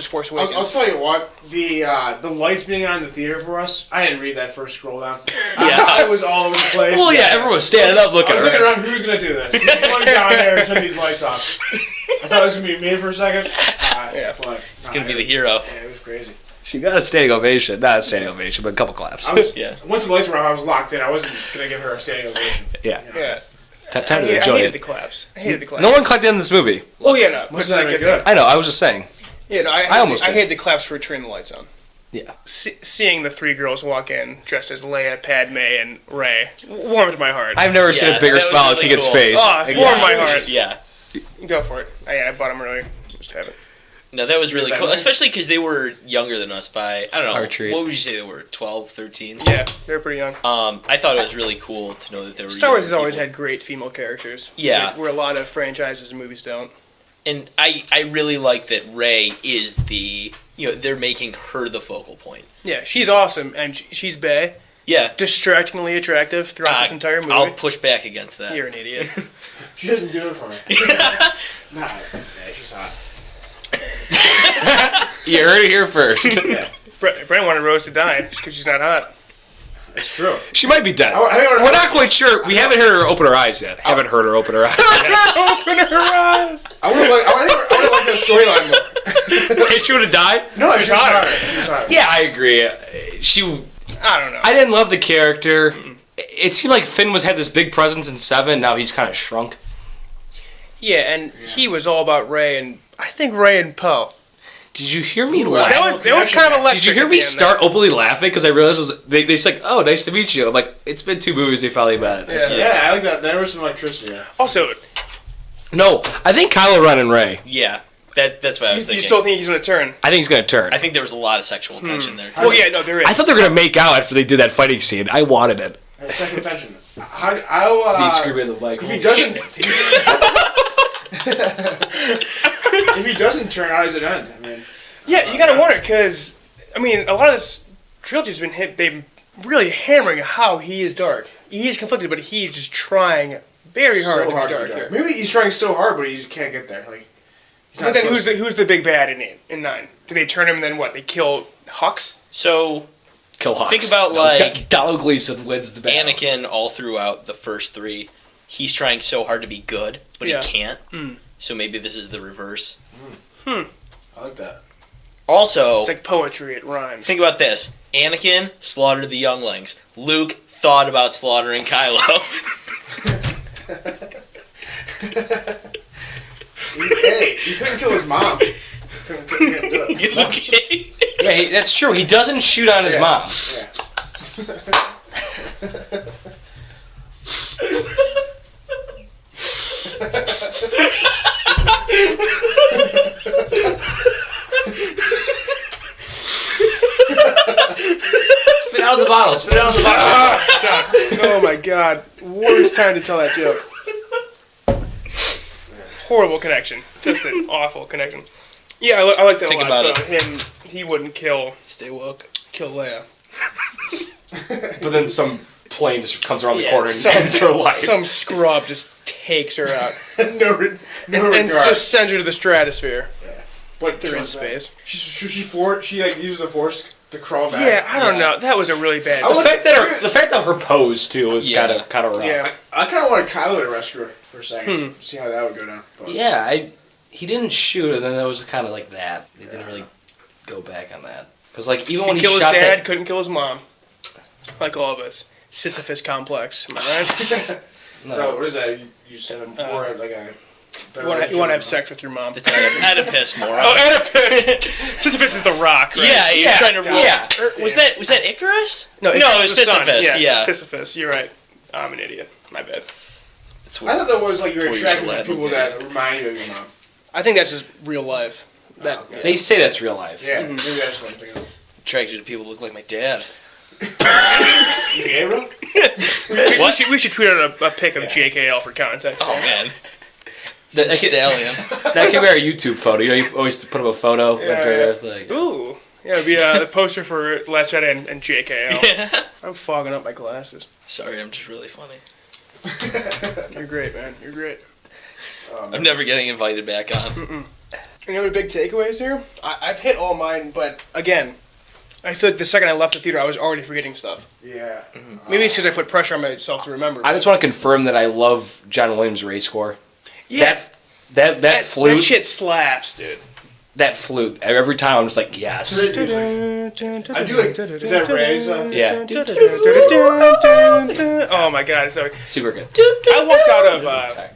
Force Awakens. I'll tell you what, the lights being on in the theater for us, I didn't read that first scroll down. Yeah. I was all over the place. Well, yeah, everyone was standing up looking I was looking around. around, who's going to do this? Who's going down there and turn these lights off? I thought it was going to be me for a second. But It's going to be the hero. Yeah, it was crazy. She got a standing ovation. Not a standing ovation, but a couple claps. Once the lights were off, I was locked in. I wasn't going to give her a standing ovation. Yeah. Yeah. Time I to hated, enjoy I hated it. the claps. I hated the claps. No one clapped in this movie. Oh, yeah, no. Must have been good. I know, I was just saying. Yeah, no, I almost did. hated the claps for turning the lights on. Yeah. Seeing the 3 girls walk in dressed as Leia, Padme, and Rey warmed my heart. I've never seen a bigger that was smile on really Keegan's cool. face. Oh, it warmed my heart. Yeah. Go for it. I bought them early. Just have it. No, that was really That cool, way? especially because they were younger than us by, I don't know, Archery. what would you say they were, 12, 13? Yeah, they're pretty young. I thought it was really cool to know that they were Star Wars has younger always people. had great female characters. Yeah. Where a lot of franchises and movies don't. And I really like that Rey is they're making her the focal point. Yeah, she's awesome, and she's bae. Yeah. Distractingly attractive throughout this entire movie. I'll push back against that. You're an idiot. She doesn't do it for me. Nah, yeah, she's hot. You heard it here first. Yeah, Brent wanted Rose to die because she's not hot. it's true. She might be dead. I think We're not quite sure. We haven't heard her open her eyes yet. Haven't heard her open her eyes. Open her eyes. I would have liked that storyline more. She would have died? No, she was hot. She was hot. Yeah, I agree. I don't know. I didn't love the character. It seemed like Finn had this big presence in 7. Now he's kind of shrunk. Yeah, and he was all about Rey, and I think Rey and Poe. Did you hear me laugh? That was kind of electric. Did you hear at me the end start openly laughing because I realized it was they said, "Oh, nice to meet you." I'm like, it's been 2 movies they finally met. Yeah. Yeah, I like that. There was some electricity. Yeah. Also, No, I think Kylo Ren and Rey. Yeah. That's what I was you thinking. still think he's going to turn? I think he's gonna turn. I think there was a lot of sexual tension there. Oh, yeah, no, there is. I thought they were gonna make out after they did that fighting scene. I wanted it. Sexual tension. He I'll screaming in the mic. if he doesn't, if he doesn't turn, how does it end? I mean, Yeah, you got to wonder, because, I mean, a lot of this trilogy's been they've really hammering how he is dark. He is conflicted, but he's just trying very hard to be dark here. Maybe he's trying so hard, but he just can't get there. Like, he's But then supposed to- who's the big bad in 9? Do they turn him and then what? They kill Hux? So, Kill Hux. Think about, like, Donald Gleason wins the battle. Anakin, all throughout the first 3, he's trying so hard to be good, but Yeah. he can't. So maybe this is the reverse. I like that. Also, It's like poetry, it rhymes. think about this. Anakin slaughtered the younglings. Luke thought about slaughtering Kylo. Hey, he couldn't kill his mom. Couldn't do it. Okay. Yeah, that's true. He doesn't shoot on his mom. Yeah. Spit out of the bottle. Spit it out of the bottle. Stop. Oh my god. Worst time to tell that joke. Horrible connection. Just an awful connection. Yeah, I like that Think a lot. about but him, he wouldn't kill Leia. But then some plane just comes around the Yeah, corner and ends her life. Some scrub just takes her out no and regard. just sends her to the stratosphere. But They're in space. She like uses the force The crawl back. Yeah, I don't know. That was a really bad. The fact that her pose too was kind of rough. Yeah. I kind of wanted Kylo to rescue her for a second. See how that would go down. But. Yeah, he didn't shoot, and then that was kind of like that. He didn't really go back on that. Because like even when he kill his shot dad, that, couldn't kill his mom. Like all of us. Sisyphus complex. Am I right? no. So what is that? You said more like a. You want to have sex with your mom? It's Oedipus, moron. Oh, Oedipus! Sisyphus is the rock, right? Yeah, you're trying to rule. Yeah. Was that Icarus? No, it was the sun. Sisyphus. Yeah, Sisyphus. You're right. I'm an idiot. My bad. I thought that was like you're Before you attracted to select. people that remind you of your mom. I think that's just real life. Okay. they say that's real life. Yeah, maybe that's what I'm thinking. Attracted to people who look like my dad. You gay, bro? We should tweet out a pic of JKL for context. Oh man, That stallion. could be our YouTube photo. You know, you always put up a photo. Yeah, Andrea's like, Ooh. Yeah, it'd be the poster for Last Jedi and JKL. Yeah. I'm fogging up my glasses. Sorry, I'm just really funny. You're great, man. You're great. I'm never getting invited back on. Any other big takeaways here? I've hit all mine, but again, I feel like the second I left the theater, I was already forgetting stuff. Yeah. Maybe it's because I put pressure on myself to remember. I just want to confirm that I love John Williams' race score. Yeah. That flute. That shit slaps, dude. That flute. Every time I'm just like, yes. I do like. Is that Ray's? Yeah. Oh my god, so Super good. I walked out of Sorry.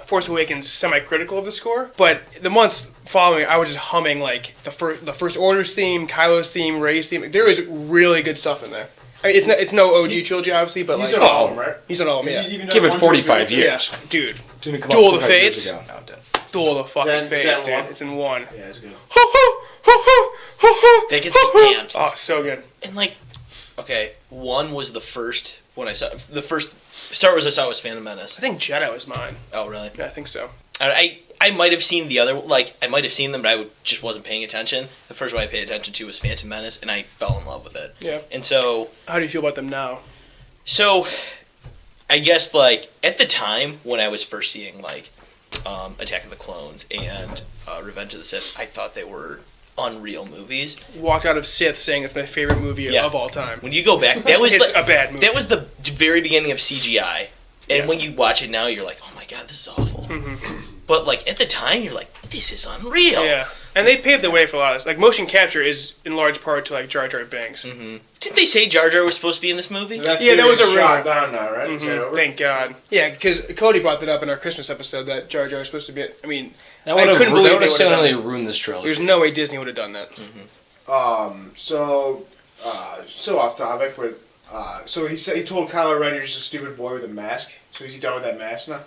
Force Awakens semi-critical of the score, but the months following, I was just humming like the First Order's theme, Kylo's theme, Rey's theme. There is really good stuff in there. I mean, it's no OG trilogy, obviously, but He's like on all of them, right? he's on all of them. Has he Yeah, even done Give it one, two, 45 three? years. yeah, dude. Didn't come Duel out of the 45 years Fates? ago. No, it didn't. Duel of the fucking Is that Fates, one? dude. It's in one. Yeah, it's good. That gets me amped. Oh, so good. And like, okay, one was the first when I saw the first Star Wars I saw was Phantom Menace. I think Jedi was mine. Oh really? Yeah, I think so. I might have seen the other, like I might have seen them, but just wasn't paying attention. The first one I paid attention to was Phantom Menace, and I fell in love with it. Yeah. And so How do you feel about them now? I guess like at the time when I was first seeing like Attack of the Clones and Revenge of the Sith, I thought they were unreal movies. Walked out of Sith saying it's my favorite movie of all time. When you go back, that was It's a bad movie. That was the very beginning of CGI, and when you watch it now, you're like, oh my god, this is awful. But like at the time, you're like, this is unreal. Yeah, and they paved the way for a lot of like motion capture is in large part to like Jar Jar Binks. Didn't they say Jar Jar was supposed to be in this movie? That Yeah, that was a shot rumor. down now, right? Is that over? Thank God. Yeah, because Cody brought that up in our Christmas episode that Jar Jar was supposed to be. I mean, That would have couldn't believe they would've done certainly it. ruined this trilogy. There's no way Disney would have done that. So off topic, but so he told Kylo Ren you're just a stupid boy with a mask. So is he done with that mask now?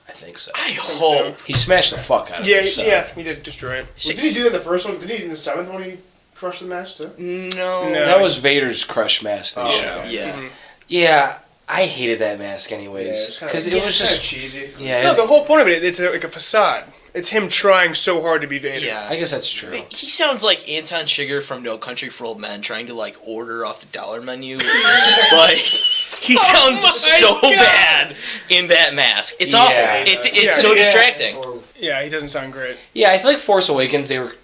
I think so. I hope. He smashed the fuck out of Yeah, it. so. he did destroy it. Well, did he do that in the first one? Did he in the seventh one? He crushed the mask too. No. That was Vader's crush mask they Oh, showed. okay. Yeah. Yeah, I hated that mask Yeah, anyways. it's Because kinda, it was kinda just... cheesy. Yeah, No, the whole point of it, it's like a facade. It's him trying so hard to be Vader. Yeah. I guess that's true. He sounds like Anton Chigurh from No Country for Old Men trying to like order off the dollar menu. Like he sounds so bad in that mask. It's awful. Yeah. It's so distracting. Yeah, he doesn't sound great. Yeah, I feel like Force Awakens, they were...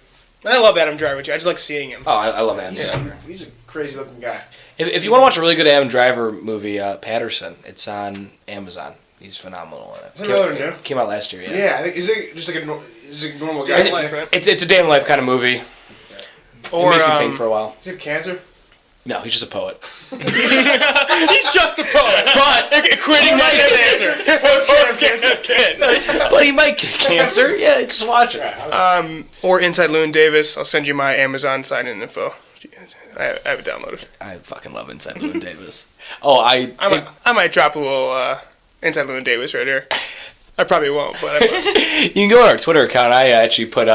And I love Adam Driver too. I just like seeing him. Oh, I love Adam Driver. He's a crazy looking guy. If you want to watch a really good Adam Driver movie, Patterson, it's on Amazon. He's phenomenal in it. Is that another new? Came out last year, yeah. Yeah, I think is it just like a normal guy? Day in Does life, right? It's a day in life kind of movie. Or It makes you think for a while. he have cancer? No, he's just a poet. he's just a poet, but quitting that answer. But he might get cancer. Yeah, just watch it. Or Inside Llewyn Davis. I'll send you my Amazon sign-in info. I have it downloaded. I fucking love Inside Llewyn Davis. Oh, I might drop a little Inside Llewyn Davis right here. I probably won't, but I will. You can go on our Twitter account. I actually put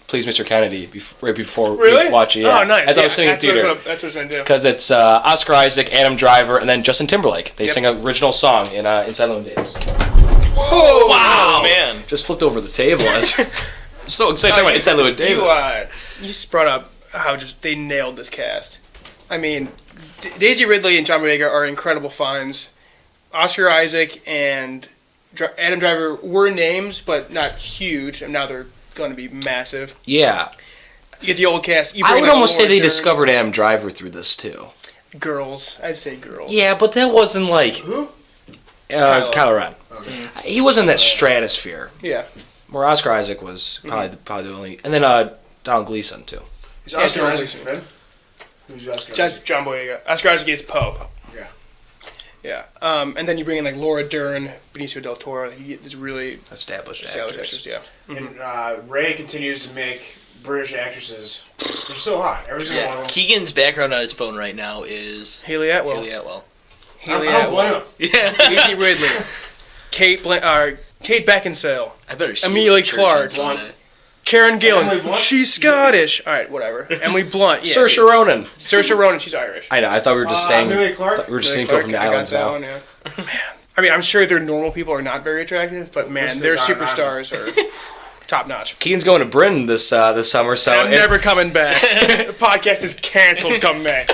Please Mr. Kennedy right before Really? we watch it. Yeah. Oh, nice. As I was sitting in that's what theater. that's what I was going to do. Because it's Oscar Isaac, Adam Driver, and then Justin Timberlake. They sing an original song in Inside Llewyn Davis. Whoa! Wow, man. Just flipped over the table. I was so excited talking about Inside Llewyn Davis. You just brought up how just they nailed this cast. I mean, Daisy Ridley and John Boyega are incredible finds. Oscar Isaac and Adam Driver were names, but not huge, and now they're going to be massive. Yeah. You get the old cast. You I bring would like almost say Laura they Dern. discovered Adam Driver through this too. Girls. I'd say girls. Yeah, but that wasn't like Who? Kylo Ren. He wasn't in that stratosphere. Yeah. Where Oscar Isaac was probably the only, and then Donald Gleason too. Is Oscar John Isaac Gleason. Finn? Who's Oscar Isaac? John Boyega. Oscar Isaac is Poe. Yeah. Yeah. And then you bring in like Laura Dern, Benicio del Toro. He is really Established established actors. actors. Yeah. And Ray continues to make British actresses. They're so hot. Every single one of them. Keegan's background on his phone right now is Haley Atwell. Haley Atwell. Haley I don't blame Atwell. him. Yeah. Daisy Ridley. Kate Beckinsale. I better see Amelia you at church on Clarke. Sunday. Karen Gillan. Emily Blunt? She's Scottish. All right, whatever. Emily Blunt. Yeah. Saoirse Ronan. Saoirse Ronan. She's Irish. I know. I thought we were just saying. Amelia Clarke? We were just saying Clarke, people from the I got islands that now. one, yeah. Man, I mean, I'm sure their normal people are not very attractive, but man, Listeners their are not. superstars are top notch. Keegan's going to Britain this summer, so I'm never coming back. The podcast is canceled come May.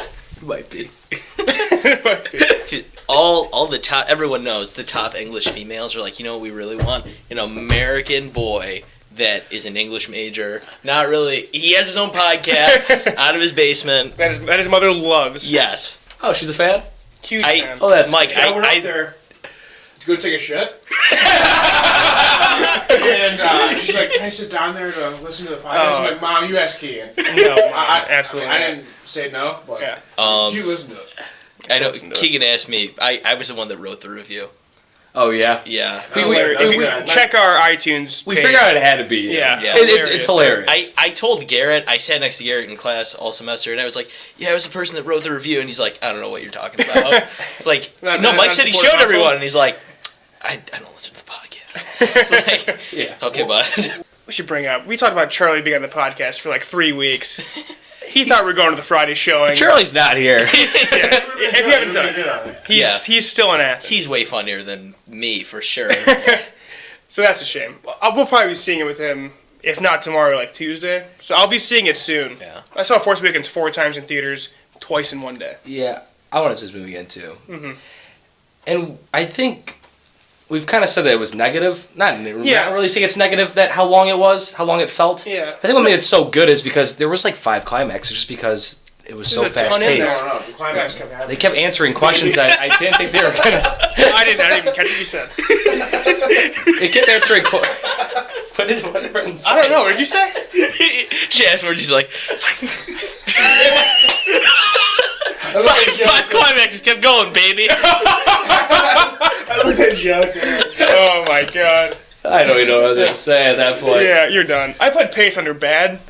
Might be. Might be. All the top, everyone knows the top English females are like, you know what we really want? An American boy that is an English major. Not really. He has his own podcast out of his basement. That his mother loves. Yes. Oh, she's a fan. Huge I- fan. Oh, that's Mike, I went up I there to go take a shit. And she's like, can I sit down there to listen to the podcast? Oh. I'm like, Mom, you ask Keegan. No, absolutely. I didn't say no, but Yeah. she listened to it. I know Listen to it. Keegan asked me. I was the one that wrote the review. Oh yeah. Yeah. Check our iTunes. We page. figured out it had to be. Yeah. Yeah. It's hilarious. I told Garrett, I sat next to Garrett in class all semester, and I was like, yeah, I was the person that wrote the review, and he's like, I don't know what you're talking about. It's like, Not- no, not- Mike not said he supportive showed household? everyone, and he's like, I don't listen to the podcast. It's like, Yeah. okay, bud. We should bring up. We talked about Charlie being on the podcast for like 3 weeks. He thought we were going to the Friday showing. Charlie's not here. If you haven't done it, he's still in Athens. He's way funnier than me, for sure. So that's a shame. We'll probably be seeing it with him, if not tomorrow, like Tuesday. So I'll be seeing it soon. Yeah. I saw Force Awakens 4 times in theaters, twice in one day. Yeah, I want to see this movie again too. Mm-hmm. And I think we've kind of said that it was negative. Not really saying it's negative that how long it was, how long it felt. Yeah. I think what made it so good is because there was like 5 climaxes, just because it was so There's a ton fast in there. paced. No, the climax kept happening. They kept answering questions that I didn't think they were gonna. I didn't even catch what you said. They kept answering. What did Brendan say? I don't know. What did you say? She afterwards, she's like, I looked at Joe, five climaxes kept going, baby. I looked at Joe, Oh my god. I don't even know what I was gonna say at that point. Yeah, you're done. I put pace under bad,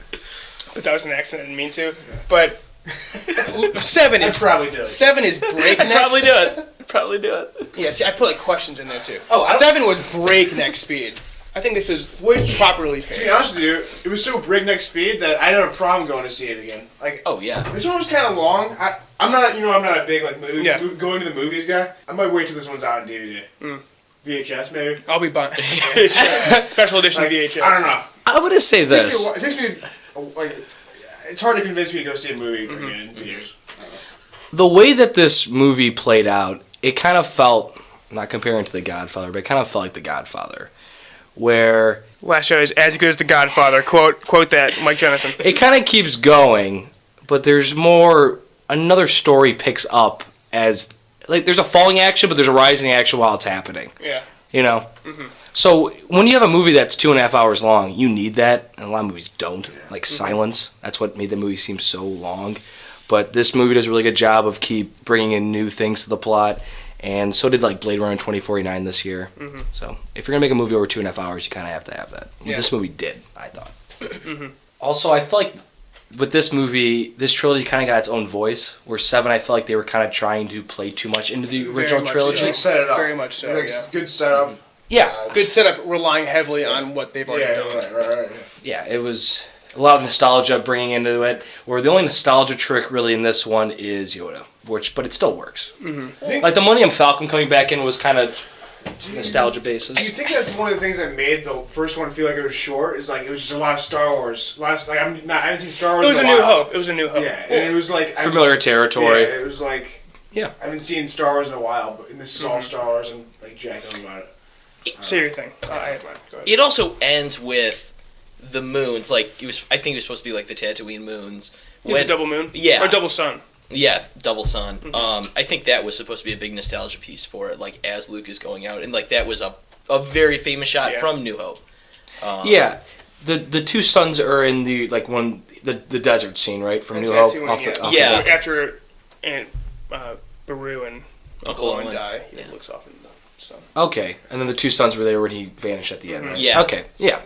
but that was an accident. I didn't mean to. But 7 is probably do it. 7 is breakneck. Probably do it. Probably do it. Yeah, see, I put like questions in there too. Oh, I don't- 7 was breakneck speed. I think this is properly To be paced. honest with you, it was so breakneck speed that I didn't have a problem going to see it again. Like, Oh, yeah. this one was kind of long. I'm not a big like Yeah. going to the movies guy. I might wait till this one's out on DVD, VHS maybe. I'll be buying special edition Like, VHS. I don't know. I'm gonna say It takes this. me, it takes me like it's hard to convince me to go see a movie again in theaters. The way that this movie played out, it kind of felt, not comparing to The Godfather, but it kind of felt like The Godfather, where Last Jedi is as good as The Godfather. Quote that, Mike Jennison. it kind of keeps going, but there's more. Another story picks up as like there's a falling action, but there's a rising action while it's happening. Yeah. You know. So when you have a movie that's 2.5 hours long, you need that, and a lot of movies don't. Like Silence, that's what made the movie seem so long. But this movie does a really good job of keep bringing in new things to the plot, and so did like Blade Runner 2049 this year. So if you're gonna make a movie over 2.5 hours, you kind of have to have that. Yeah. This movie did, I thought. Also, I feel like with this movie, this trilogy kind of got its own voice. Where 7, I feel like they were kind of trying to play too much into the original much trilogy. so. Like, set it up. Very much so, Like, yeah. Good setup. Yeah, Good setup, relying heavily on what they've already Yeah, done. right. yeah, it was a lot of nostalgia bringing into it. Where the only nostalgia trick really in this one is Yoda, but it still works. Like the Millennium Falcon coming back in was kind of nostalgia basis. Do you think that's one of the things that made the first one feel like it was short? Is like it was just a lot of Star Wars. I haven't seen Star Wars. It was in a a New while. Hope. It was a New Hope. Yeah, and it was like Familiar territory. Yeah, it was like Yeah. I haven't seen Star Wars in a while, but this is all Star Wars and like jacking about it. Say your thing. I had mine. Go ahead. It also ends with the moons, like I think it was supposed to be like the Tatooine moons. The double moon? Yeah. Or double sun. Yeah, double sun. I think that was supposed to be a big nostalgia piece for it, like as Luke is going out, and like that was a very famous shot from New Hope. Yeah, the two suns are in the the desert scene, right, from New Hope. After Beru and Uncle Owen die, he looks off into the sun. Okay, and then the two suns were there when he vanished at the end. Right? Yeah. Okay. Yeah.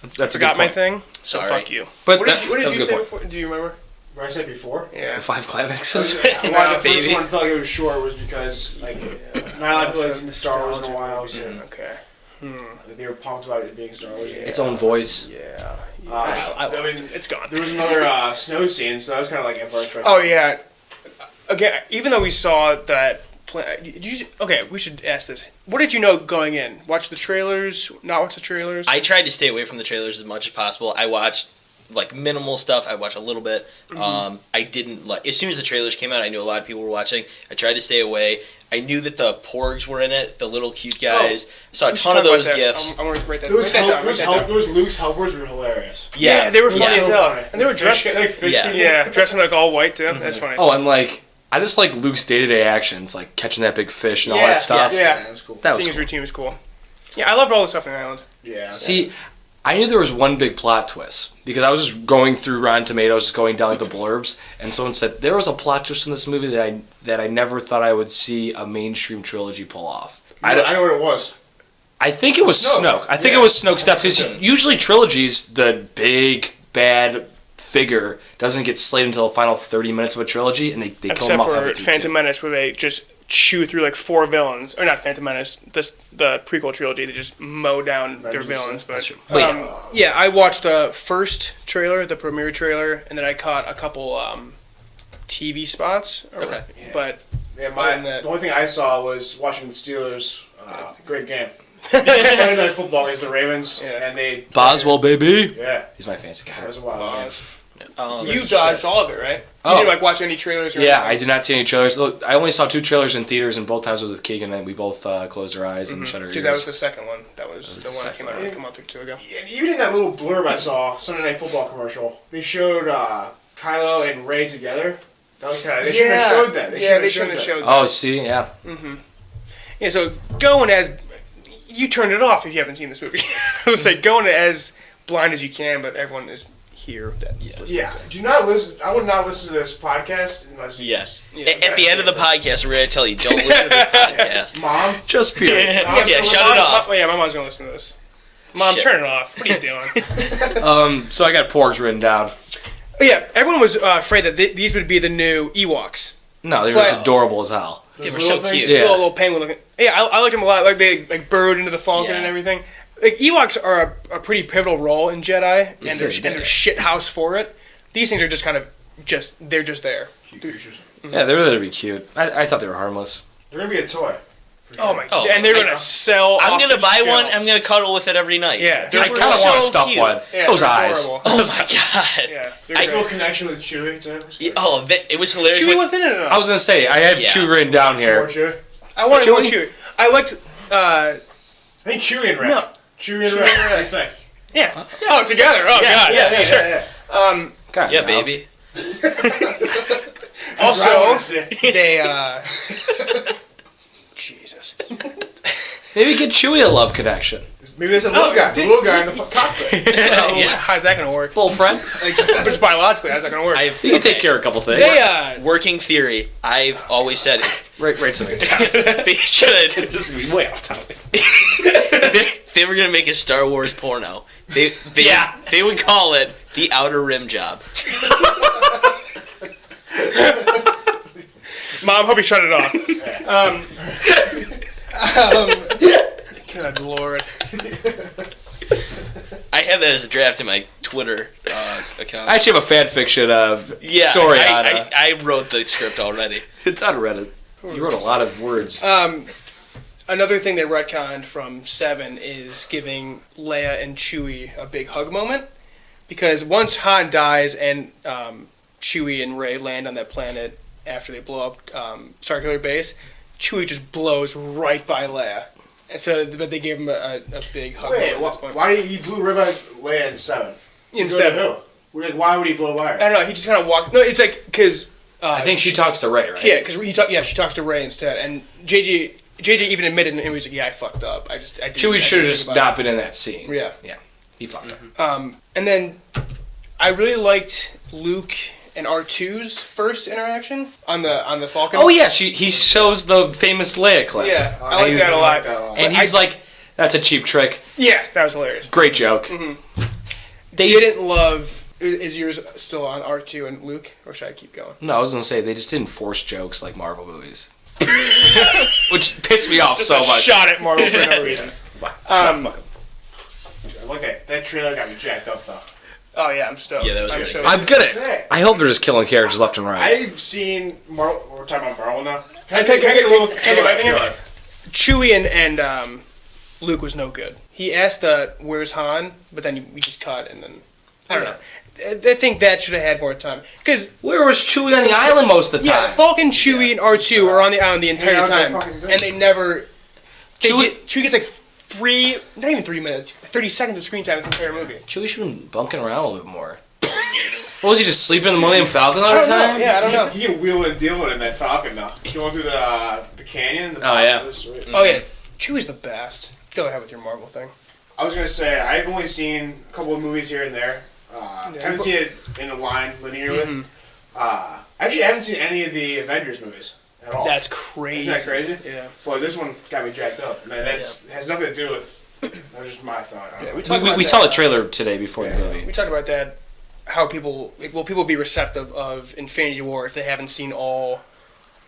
That's a good Forgot my point. thing. So Sorry. fuck you. But what did you say point. before? Do you remember? What I said before? Yeah. The 5 climaxes. Why the first Baby. one felt like it was short was because like not a lot of people had seen Star Wars in a while, so Okay. they were pumped about it being Star Wars. Its own voice. Yeah. I mean, It's gone. there was another snow scene, so that was kind of like Empire Strikes Oh Back. yeah. Again, even though we saw that. Okay, we should ask this. What did you know going in? Watch the trailers? Not watch the trailers? I tried to stay away from the trailers as much as possible. I watched like minimal stuff. I watched a little bit. I didn't like. As soon as the trailers came out, I knew a lot of people were watching. I tried to stay away. I knew that the porgs were in it, the little cute guys. Saw a ton of those gifs. I'm gonna write that. Those Luke's helpers were hilarious. Yeah, they were funny Yeah. as hell, and they were dressed like fish Yeah. people. Yeah, dressing like all white too. That's funny. Oh, and like I just like Luke's day-to-day actions, like catching that big fish and all that stuff. Yeah, that was cool. That was seeing his cool. routine was cool. Yeah, I loved all the stuff in the island. Yeah. See, I knew there was one big plot twist because I was just going through Rotten Tomatoes, just going down like the blurbs, and someone said there was a plot twist in this movie that I never thought I would see a mainstream trilogy pull off. I know what it was. I think it was Snoke. I think it was Snoke's death because usually trilogies, the big bad figure doesn't get slayed until the final 30 minutes of a trilogy, and they kill him Except off for every Phantom Menace, where they just chew through like 4 villains, or not Phantom Menace, the prequel trilogy. They just mow down their villains. But yeah, I watched the first trailer, the premiere trailer, and then I caught a couple TV spots. Okay. But Yeah, the only thing I saw was watching the Steelers. Great game. Sunday Night Football against the Ravens, and they Boswell, baby. Yeah, He's my fancy that guy. was a wild game. you dodged all of it, right? Oh. You didn't like watch any trailers or Yeah, I anything? did not see any trailers. Look, I only saw 2 trailers in theaters, and both times it was with Keegan, and we both closed our eyes and shut our ears. Because that was the second one. That was the one that came out like a month or 2 ago. And even in that little blurb I saw, Sunday Night Football commercial, they showed Kylo and Rey together. That was kind of. They shouldn't have showed that. They shouldn't have showed that. Oh, see, yeah. Yeah, so going as you turned it off if you haven't seen this movie. I would say going as blind as you can, but everyone is here that is listening. Yeah, do not listen. I would not listen to this podcast unless you. Yes. At the end of the podcast, we're going to tell you, don't listen to this podcast. Mom, Just period. Yeah, shut it off. Yeah, my mom's gonna listen to this. Mom, Shit. turn it off. What are you doing? So I got porgs written down. Oh, yeah, everyone was afraid that these would be the new Ewoks. No, they were just adorable as hell. They were little so things. cute. Yeah. Little penguin looking. Yeah, I liked them a lot. Like they burrowed into the Falcon and everything. Like Ewoks are a pretty pivotal role in Jedi, and they're shit house for it. These things are just kind of they're just there. cute creatures. Yeah, they were there to be cute. I thought they were harmless. They're gonna be a toy. For sure. Oh my! Oh, and they're gonna sell. I'm off going to the buy one. shelves. I'm going to cuddle with it every night. Yeah, They I were kind of want a so stuffed cute. one. Yeah, Those they're eyes. adorable. Oh my god. Yeah, I feel a connection with Chewie too. It was hilarious. Chewie when- wasn't in it. I was going to say, I have Yeah. 2 written down here. Chewie. I wanted more Chewie? Chewie. I liked. I think Chewie and Rex. No. Chewie and Chewie Rex. and What do you Rex. think? Yeah. Oh, together. Oh god. Yeah, sure. God, Yeah, no. baby. Also, they. Jesus. Maybe get Chewie a love connection. Maybe there's a little guy. The little guy in the cockpit. Yeah. How's that gonna work? Little friend. Like, just biologically, how's that gonna work? He can take care of a couple things. They Working theory. I've always said Write something down. they should. It's just going to be way off topic. They were gonna make a Star Wars porno. They would call it the Outer Rim Job. Mom, hope you shut it off. Good lord. I have that as a draft in my Twitter account. I actually have a fan fiction story on it. I wrote the script already. It's on Reddit. You wrote a lot of words. Another thing they retconned from 7 is giving Leia and Chewie a big hug moment. Because once Han dies and Chewie and Rey land on that planet after they blow up Circular Base, Chewie just blows right by Leia. And so, but they gave him a big hug. Wait, at this point. why did he blew Ribeye Leia in 7? In To go to 7. who? Like, why would he blow by her? I don't know. He just kind of walked. No, it's like because I think she talks to Ray, right? Yeah, because she talks to Ray instead, and JJ even admitted, and he was like, "Yeah, I fucked up. I didn't." Chewie should have think just about not it." been in that scene. Yeah. Yeah. He fucked up. And then I really liked Luke and R2's first interaction on the Falcon. Oh yeah, he shows the famous Leia clip. Yeah, I like that a lot. And he's like, "That's a cheap trick." Yeah, that was hilarious. Great joke. Mm-hmm. They didn't love. Is yours still on R2 and Luke, or should I keep going? No, I was gonna say they just didn't force jokes like Marvel movies, which pissed me off so much. Shot at Marvel for no reason. I like that. That trailer got me jacked up, though. Oh yeah, I'm stoked. Yeah, that was I'm good. stoked. I'm good at. Sick. I hope they're just killing characters left and right. I've seen Marvel. We're talking about Marvel now. Can I Can I get a little? take my thing? Chewie and Luke was no good. He asked, "Where's Han?" But then we just cut, and then I don't know. I think that should have had more time. Because Where was Chewie on the island most of the time? yeah, Falcon, Chewie, and R2 are on the island the entire out that time, fucking thing. and they never. Chewie- Chewie gets like not even 3 minutes, 30 seconds of screen time this entire movie. Chewie should have been bunking around a little bit more. What was he just sleeping in the Millennium Falcon all I the don't know. time? Yeah, I don't know. He can wheel and deal it in that Falcon, though. Going through the canyon. Oh, yeah. That was sweet. Oh yeah, Chewie's the best. Go ahead with your Marvel thing. I was gonna say I've only seen a couple of movies here and there. I haven't seen it in a line linearly. Mm-hmm. Actually, I haven't seen any of the Avengers movies at all. That's crazy. Isn't that crazy? Yeah. Boy, this one got me jacked up. Man, that's has nothing to do with. That was just my thought. I don't know. talked about We that. saw the trailer today before the We movie. talked about that. How people will be receptive of Infinity War if they haven't seen all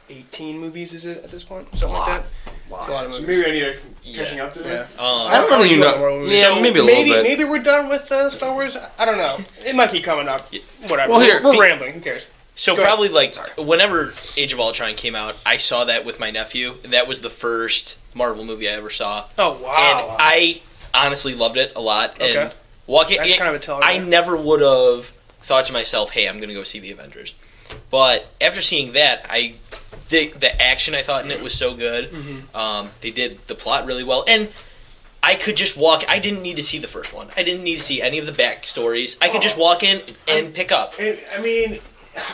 18 movies? Is it at this point? Something like that. It's a lot of So movies. maybe I need to catching up to that. Yeah. I don't know. You know. Yeah, maybe a little bit. Maybe we're done with Star Wars. I don't know. It might keep coming up. Whatever. Well, here- we're rambling. Who cares? So Go ahead. probably like whenever Age of Ultron came out, I saw that with my nephew, and that was the first Marvel movie I ever saw. Oh And wow. I honestly loved it a lot. Okay. And walking, That's kind of a tell. I never would have thought to myself, "Hey, I'm gonna go see the Avengers." But after seeing that, the action I thought in it was so good. They did the plot really well, and I could just walk. I didn't need to see the first one. I didn't need to see any of the backstories. I could just walk in and pick up. And I mean,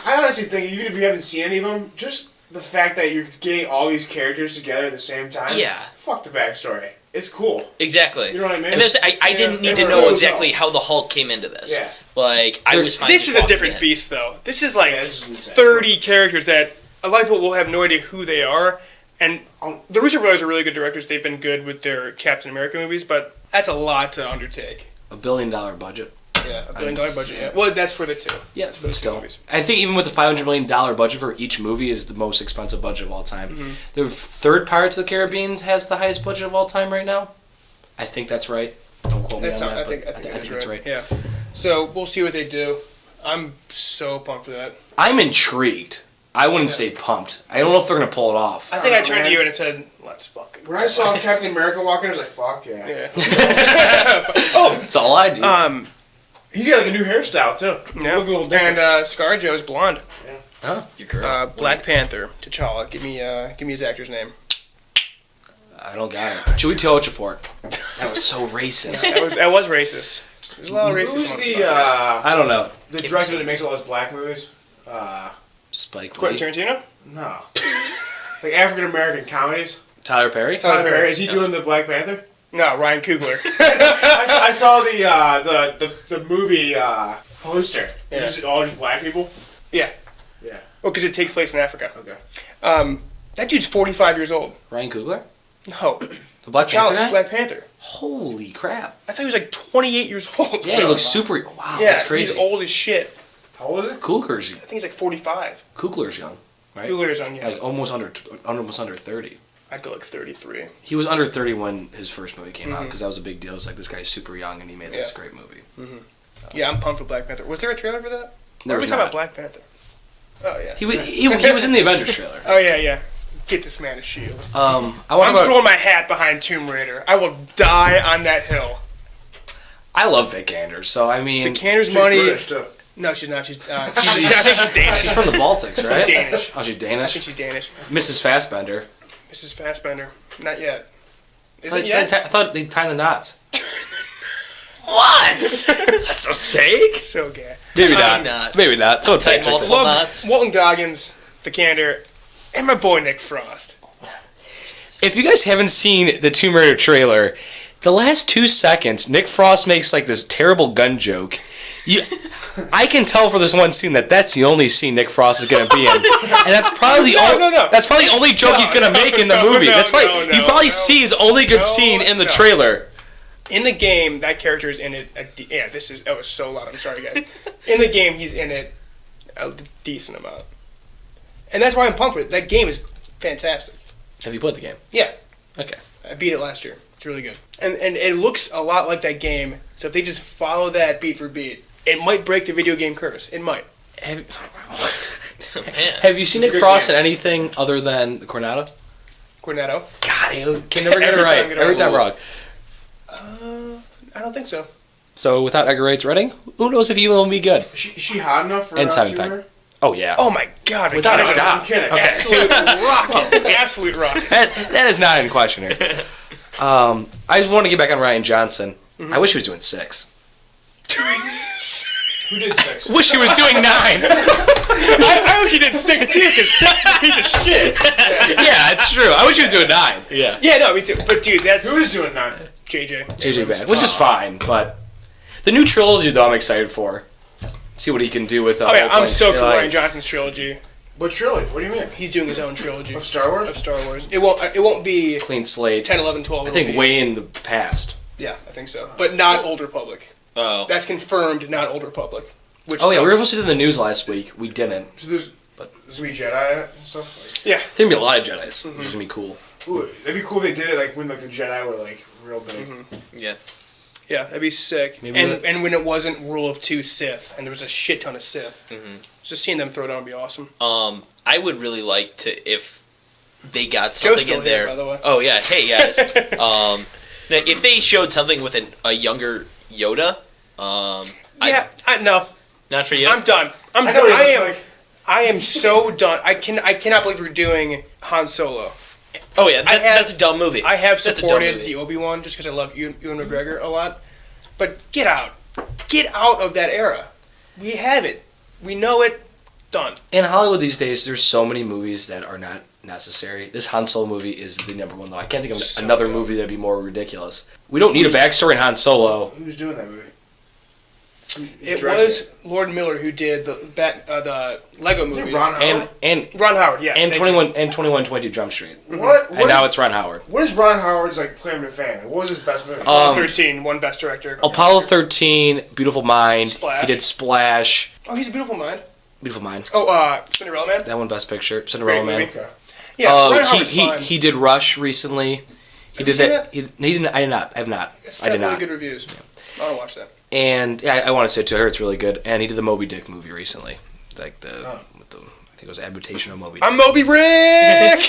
I honestly think even if you haven't seen any of them, just the fact that you're getting all these characters together at the same time. Yeah. Fuck the backstory. It's cool. Exactly. You know what I mean? And I didn't need it's to know cool as exactly hell. how the Hulk came into this. Yeah. Like, I was fine. This just is a walking different in. beast, though. This is like Yeah, this is insane. 30 characters that a lot of people will have no idea who they are. And the Russo brothers are really good directors. They've been good with their Captain America movies, but that's a lot to undertake. $1 billion budget. Yeah, $1 billion budget. Yeah. Well, that's for the two. Yeah, That's for but the two still. movies. I think even with the $500 million budget for each movie is the most expensive budget of all time. The third Pirates of the Caribbean has the highest budget of all time right now. I think that's right. Don't quote me That's on not, that. I think that's that's right. Yeah. So we'll see what they do. I'm so pumped for that. I'm intrigued. I wouldn't say pumped. I don't know if they're going to pull it off. I think I know, turned man. to you and said, "Let's fucking." When I saw Captain America walk in, I was like, fuck yeah. Yeah. That's all I do. He's got like a new hairstyle, too. Yeah. Look a little different. And ScarJo's blonde. Your girl. Black Panther, T'Challa. Give me his actor's name. I don't got it. Chewie Teochew That was so racist. That was racist. There's a lot of racism. Who's on the stuff. I don't know. the director that makes all those black movies? Spike Lee. Quentin Tarantino? No. Like African American comedies. Tyler Perry? Tyler Perry. Is he doing the Black Panther? No, Ryan Coogler. I saw the movie poster. Yeah. Just all just black people. Yeah. Yeah. Well, because it takes place in Africa. Okay. That dude's 45 years old. Ryan Coogler? No. The Black Panther guy? Black Panther. Holy crap. I thought he was like 28 years old. Yeah, he looks super... Wow, Yeah, that's crazy. he's old as shit. How old is it? Coogler's I think he's like 45. young, right? Coogler's on, yeah. Like almost under 30. I'd go like 33. He was under 30 when his first movie came out because that was a big deal. It's like this guy's super young and he made this Yeah. great movie. Yeah, I'm pumped for Black Panther. Was there a trailer for that? There Or are we was talking not. about Black Panther? Oh, yeah. He was in the Avengers trailer. Oh, yeah. Get this man a shield. I want I'm to. throwing my hat behind Tomb Raider. I will die on that hill. I love Vic Anders, so I mean, Vicander's She's money. British, too. No, she's not. I think she's Danish. she's from the Baltics, right? Danish. Oh, she's I Danish. think she's Danish. Mrs. Fassbender. Mrs. Fassbender. Not yet. Is it yet? I thought they tied the knots. What? That's a mistake? So gay. Maybe Probably not. not. Maybe not. Someone Tied fact check multiple that. knots. Walton Goggins, the candor, and my boy Nick Frost. If you guys haven't seen the Tomb Raider trailer, the last 2 seconds, Nick Frost makes like this terrible gun joke. I can tell for this one scene that's the only scene Nick Frost is going to be in, and that's probably that's probably the only joke he's going to make in the movie. That's why you probably see his only good scene in the trailer. In the game, that character is in it. That was so loud. I'm sorry, guys. In the game, he's in it a decent amount, and that's why I'm pumped for it. That game is fantastic. Have you played the game? Yeah, Okay. I beat it last year. It's really good, and it looks a lot like that game. So if they just follow that beat for beat, it might break the video game curse. It might. Have you seen Nick Frost in anything other than the Cornetto? Cornetto. God, I can never get it right. Every time wrong. I don't think so. So without Edgar Wright's Redding, who knows if he will be good? Is she hot enough for And Simon Tomb Pegg. Raider? Oh yeah. Oh my God! Without a doubt. I'm kidding. Okay. Absolute rocket. Absolute rocket. That is not in question here. I just want to get back on Ryan Johnson. I wish he was doing 6. Who did 6? Wish he was doing 9. I wish he did 6 too, because 6 is a piece of shit. Yeah, it's true. I wish he was doing 9. Yeah. Yeah, no, me too. But dude, that's Who is doing 9? JJ. JJ Bad, which is fine, but the new trilogy though I'm excited for. See what he can do with. Oh yeah, I'm stoked for like, Ryan Johnson's trilogy. What trilogy? What do you mean? He's doing his own trilogy Of Star Wars? of Star Wars. It won't be clean slate. 10, 11, 12. I think it'll be- way in the past. Yeah, I think so. But not Old Republic. Oh. That's confirmed, not Old Republic. Which Oh yeah, we were sucks. supposed to do the news last week. We didn't. So there's gonna be Jedi in it and stuff. Like, Yeah. There's gonna be a lot of Jedis, which is gonna be cool. ooh, that'd be cool if they did it like when like the Jedi were like real big. Yeah. Yeah, that'd be sick. Maybe And when it wasn't Rule of 2 Sith, and there was a shit ton of Sith. Just seeing them throw down would be awesome. I would really like to if they got Joe's something still in here, there. by the way. Oh yeah, hey guys. Now, if they showed something with a younger Yoda, No. not for you. I'm done. I know what he looks like. I am so done. I cannot believe we're doing Han Solo. Oh yeah, that's a dumb movie. I have That's a dumb supported movie. the Obi-Wan just because I love Ewan McGregor a lot. But get out of that era. We have it. We know it. Done. In Hollywood these days, there's so many movies that are not necessary. This Han Solo movie is the number one though. I can't think of So another good. movie that'd be more ridiculous. We don't need a backstory in Han Solo. Who's doing that movie? It Directed was Lord Miller who did the Lego Is it movie. Ron Howard? And Ron Howard, yeah. and thank 22 Jump Street. What? And now it's Ron Howard. What is Ron Howard's like claim to fame? Like, what was his best movie? you. Apollo 13, one best director. Apollo 13, Beautiful Mind. Splash. He did Splash. Oh, he's a beautiful mind. Beautiful Mind. Oh, Cinderella Man. That one Best Picture. Cinderella Man. Okay. Yeah, Ron Howard's he fine. did Rush recently. He Have did you seen that. He didn't. I did not. I have not. It's I got did really not. good reviews. I want to watch that. And yeah, I want to say it to her. It's really good. And he did the Moby Dick movie recently, like with the I think it was Adaptation of Moby Dick. I'm Moby Rick.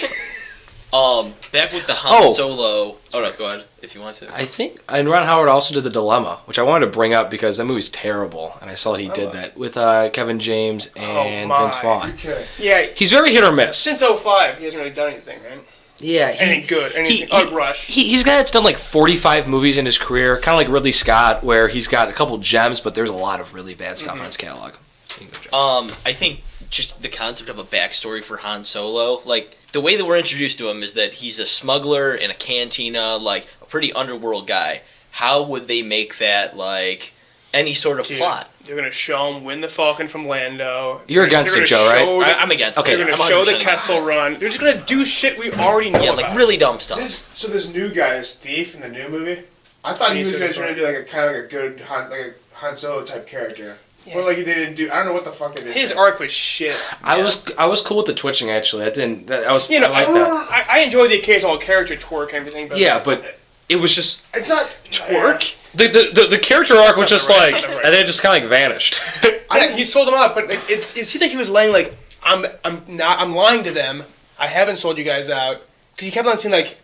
Back with the Han Oh. Solo. Oh no, go ahead if you want to. I think, and Ron Howard also did The Dilemma, which I wanted to bring up because that movie's terrible, and I saw that he did that with Kevin James and my. Vince Vaughn. Okay. Yeah, He's very hit or miss. since 05, he hasn't really done anything, right? Yeah, Anything good. Anything. Rush. He's a guy that's done like 45 movies in his career, kind of like Ridley Scott, where he's got a couple gems, but there's a lot of really bad stuff on his catalog. I think just the concept of a backstory for Han Solo, like the way that we're introduced to him is that he's a smuggler in a cantina, like a pretty underworld guy. How would they make that like any sort of Dude, plot? They're gonna show him win the Falcon from Lando. You're against They're it, gonna Joe, right? show the- I'm against Okay, it. They're gonna I'm show the 100% Kessel Run. They're just gonna do shit we already know Yeah, about. like really dumb stuff. This new guy is Thief in the new movie. I thought he was He's going gonna to do like a kind of like a good Han Solo type character. But like they didn't do. I don't know what the fuck they did. His arc was shit. I was cool with the twitching actually. I was You know, I like that. I enjoy the occasional character twerk and everything, but Yeah, but it was just It's not twerk. the character arc was That's just not the right- like, that's not the right- and then it just kind of like vanished. Yeah, he sold them out, but like, it seemed like he was laying like I'm lying to them. I haven't sold you guys out because he kept on saying like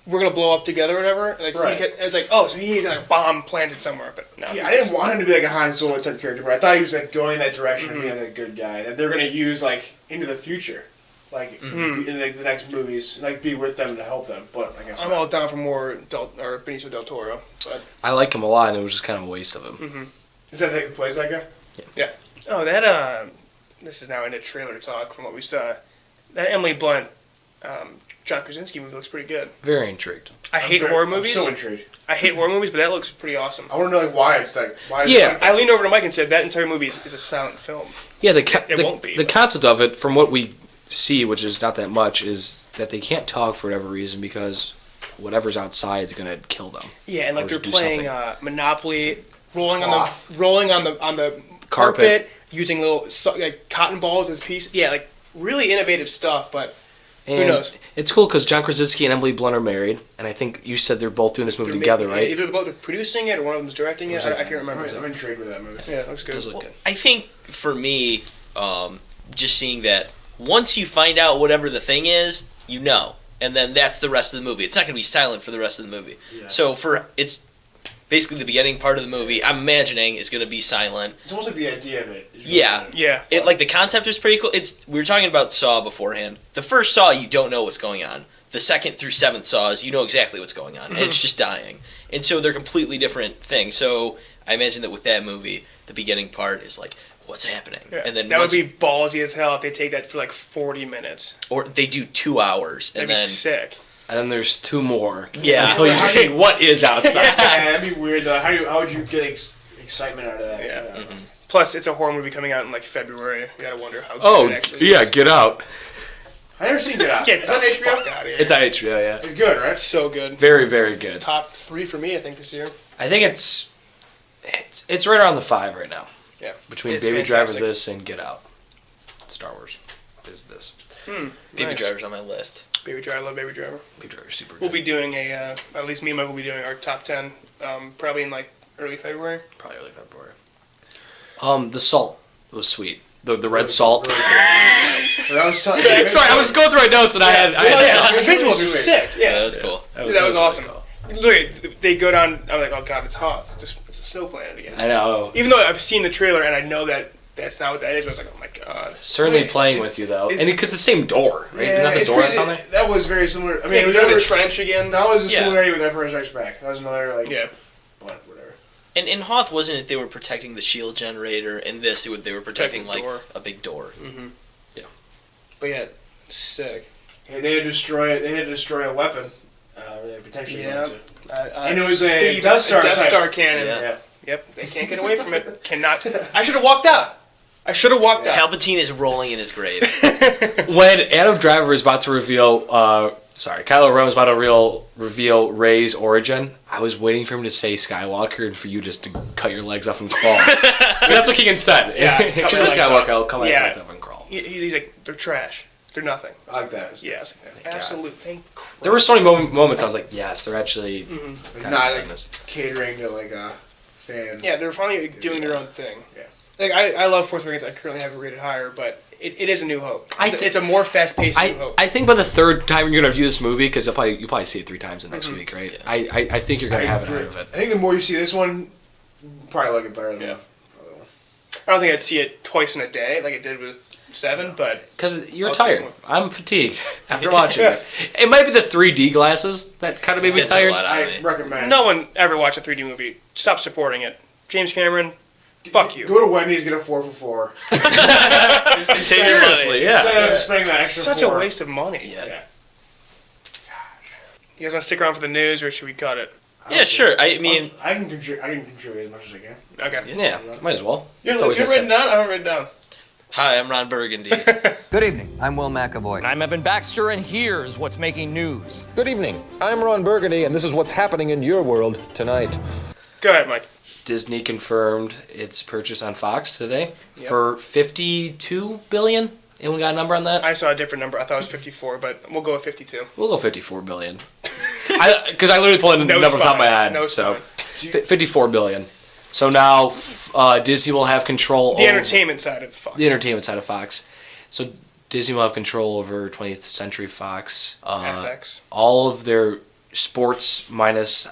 we're gonna blow up together or whatever. Like Right. it's like oh, so he had a bomb planted somewhere, but no. Yeah, I didn't want him to be like a Han Solo type character, but I thought he was like going that direction of being like a good guy that they're gonna use like into the future. like in the next movies, like be with them to help them. But I guess I'm all down for more Benicio del Toro. But I like him a lot, and it was just kind of a waste of him. is that who plays that guy? yeah. Oh, that this is now into trailer talk from what we saw. That Emily Blunt, John Krasinski movie looks pretty good. Very intrigued. I hate horror I'm movies. so intrigued. I hate horror movies, but that looks pretty awesome. I want to know like why it's like why. Is Yeah, it like I leaned over to Mike and said that entire movie is a silent film. Yeah, It won't be, the but- concept of it, from what we see, which is not that much, is that they can't talk for whatever reason because whatever's outside is gonna kill them. Yeah, and like Or they're just do playing something. Monopoly, rolling Cloth. on the carpet, using little like cotton balls as pieces. Yeah, like really innovative stuff. But And who knows? it's cool because John Krasinski and Emily Blunt are married, and I think you said they're both doing this movie together, right? Either both are producing it or one of them's directing it. I can't remember. I'm intrigued with that movie. Yeah, it looks good. It does look good. I think for me, just seeing that once you find out whatever the thing is, you know, and then that's the rest of the movie. It's not going to be silent for the rest of the movie. Yeah. So it's basically the beginning part of the movie. I'm imagining is going to be silent. It's almost like the idea of it. Is really Yeah. good. Yeah. It like the concept is pretty cool. We were talking about Saw beforehand. The first Saw, you don't know what's going on. The second through seventh Saws, you know exactly what's going on, and it's just dying. And so they're completely different things. So I imagine that with that movie, the beginning part is like, what's happening? Yeah. And then that would once- be ballsy as hell if they take that for like 40 minutes. or they do 2 hours, That'd and be then sick. And then there's two more. Yeah. Until you How see what is outside. Yeah, that'd be weird though. How would you get excitement out of that? Yeah. Plus, it's a horror movie coming out in like February. You gotta wonder how good Oh, it actually yeah, is. Get Out. I never seen Get Out. Get Is that on the HBO? fuck outta here. It's on HBO, yeah. It's good, right? So good. Very, very good. Top 3 for me, I think, this year. I think it's right around the 5 right now. Yeah. Between It's Baby Driver, fantastic. this, and Get Out. Star Wars is this. Baby Nice. Driver's on my list. Baby Driver, I love Baby Driver. Baby Driver's super good. We'll be doing at least me and Mike will be doing our top 10, probably in like early February. Probably early February. The salt was sweet. The red salt. But I was telling you. Sorry, I was going through my notes and I had The visuals are sick. Yeah, Yeah, that was cool. that was awesome. Look, they go down. I'm like, oh god, it's Hoth. It's a snow planet again. I know. Even though I've seen the trailer and I know that that's not what that is, I was like, oh my god. Certainly Wait, playing with you though, it's- and because the same door, right? Isn't that the it's door that's crazy. on there? That was very similar. I mean, Yeah, it was we got the never, trench again. that was a Yeah. similarity with Empire Strikes Back. That was another like. Yeah. But whatever. And in Hoth, wasn't it they were protecting the shield generator? In this, they were protecting Protecting like door. a big door. But yeah, sick. Yeah, they had to destroy a weapon. They potentially Yeah. wanted to. And it was a The Death Star Death type. Star cannon. Yeah. Yeah. Yep, they can't get away from it. Cannot. I should have walked out. I should have walked out. Palpatine is rolling in his grave. When Adam Driver is about to reveal, Kylo Ren was about to reveal Rey's origin, I was waiting for him to say Skywalker and for you just to cut your legs off and crawl. That's what Keegan said. Yeah, If cut you're my a legs Skywalker, off. I'll cut my Yeah. legs off and crawl. He's like, they're trash. They're nothing. I like that. Yeah, I was like, absolute. Thank Christ. There were so many moments I was like, yes, they're actually Like, kind not of like doing this. catering to like a fan. Yeah, they're finally doing their own thing. Yeah. Like I love Force Awakens. I currently have it rated higher, but it is a New Hope. I It's, thi- it's a more fast-paced New Hope. I think by the third time you're gonna review this movie, because you'll probably see it 3 times the next week, right? I think you're gonna have it out of it. I think the more you see this one, you probably like it better than Yeah. the other one. I don't think I'd see it twice in a day like it did with 7, but Because you're I'll tired. take I'm fatigued after watching it. It might be the 3D glasses that kind of made me Gets a tired. lot out of I it. recommend. no one ever watched a 3D movie. Stop supporting it. James Cameron, fuck you. Go to Wendy's, get a 4 for $4. Seriously, yeah. Instead of spending that extra Such 4. a waste of money. Yeah. Yeah. You guys want to stick around for the news, or should we cut it? Yeah, sure. I mean, I can contribute as much as I can. Okay. Yeah, might as well. You're It's always written that down? I don't write it down. hi, I'm Ron Burgundy. Good evening. I'm Will McAvoy. I'm Evan Baxter, and here's what's making news. Good evening. I'm Ron Burgundy, and this is what's happening in your world tonight. Go ahead, Mike. Disney confirmed its purchase on Fox today for $52 billion. Anyone got a number on that? I saw a different number. I thought it was 54, but we'll go with 52. We'll go $54 billion. Because I literally pulled in the No number off the top of my spine. head. No so spine. $54 billion. So now Disney will have control The entertainment side of Fox. The entertainment side of Fox. So Disney will have control over 20th Century Fox. FX. All of their sports minus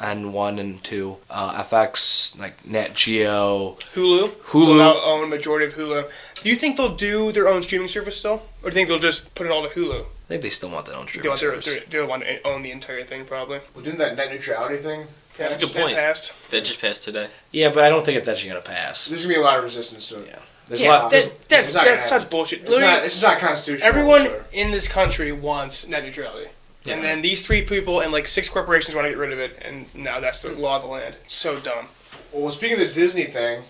on 1 and 2. FX, like Nat Geo. Hulu. Hulu. They'll now own a majority of Hulu. Do you think they'll do their own streaming service still? Or do you think they'll just put it all to Hulu? I think they still want their own They streaming want service. they want to own the entire thing, probably. Well, didn't that net neutrality thing? That's a good point. Passed. That just passed today. Yeah, but I don't think it's actually going to pass. There's gonna be a lot of resistance to it. Yeah. There's a lot. That's such bullshit. It's not constitutional. Everyone whatsoever. in this country wants net neutrality. Yeah. And then these 3 people and like 6 corporations want to get rid of it, and now that's the law of the land. It's so dumb. Well, speaking of the Disney thing,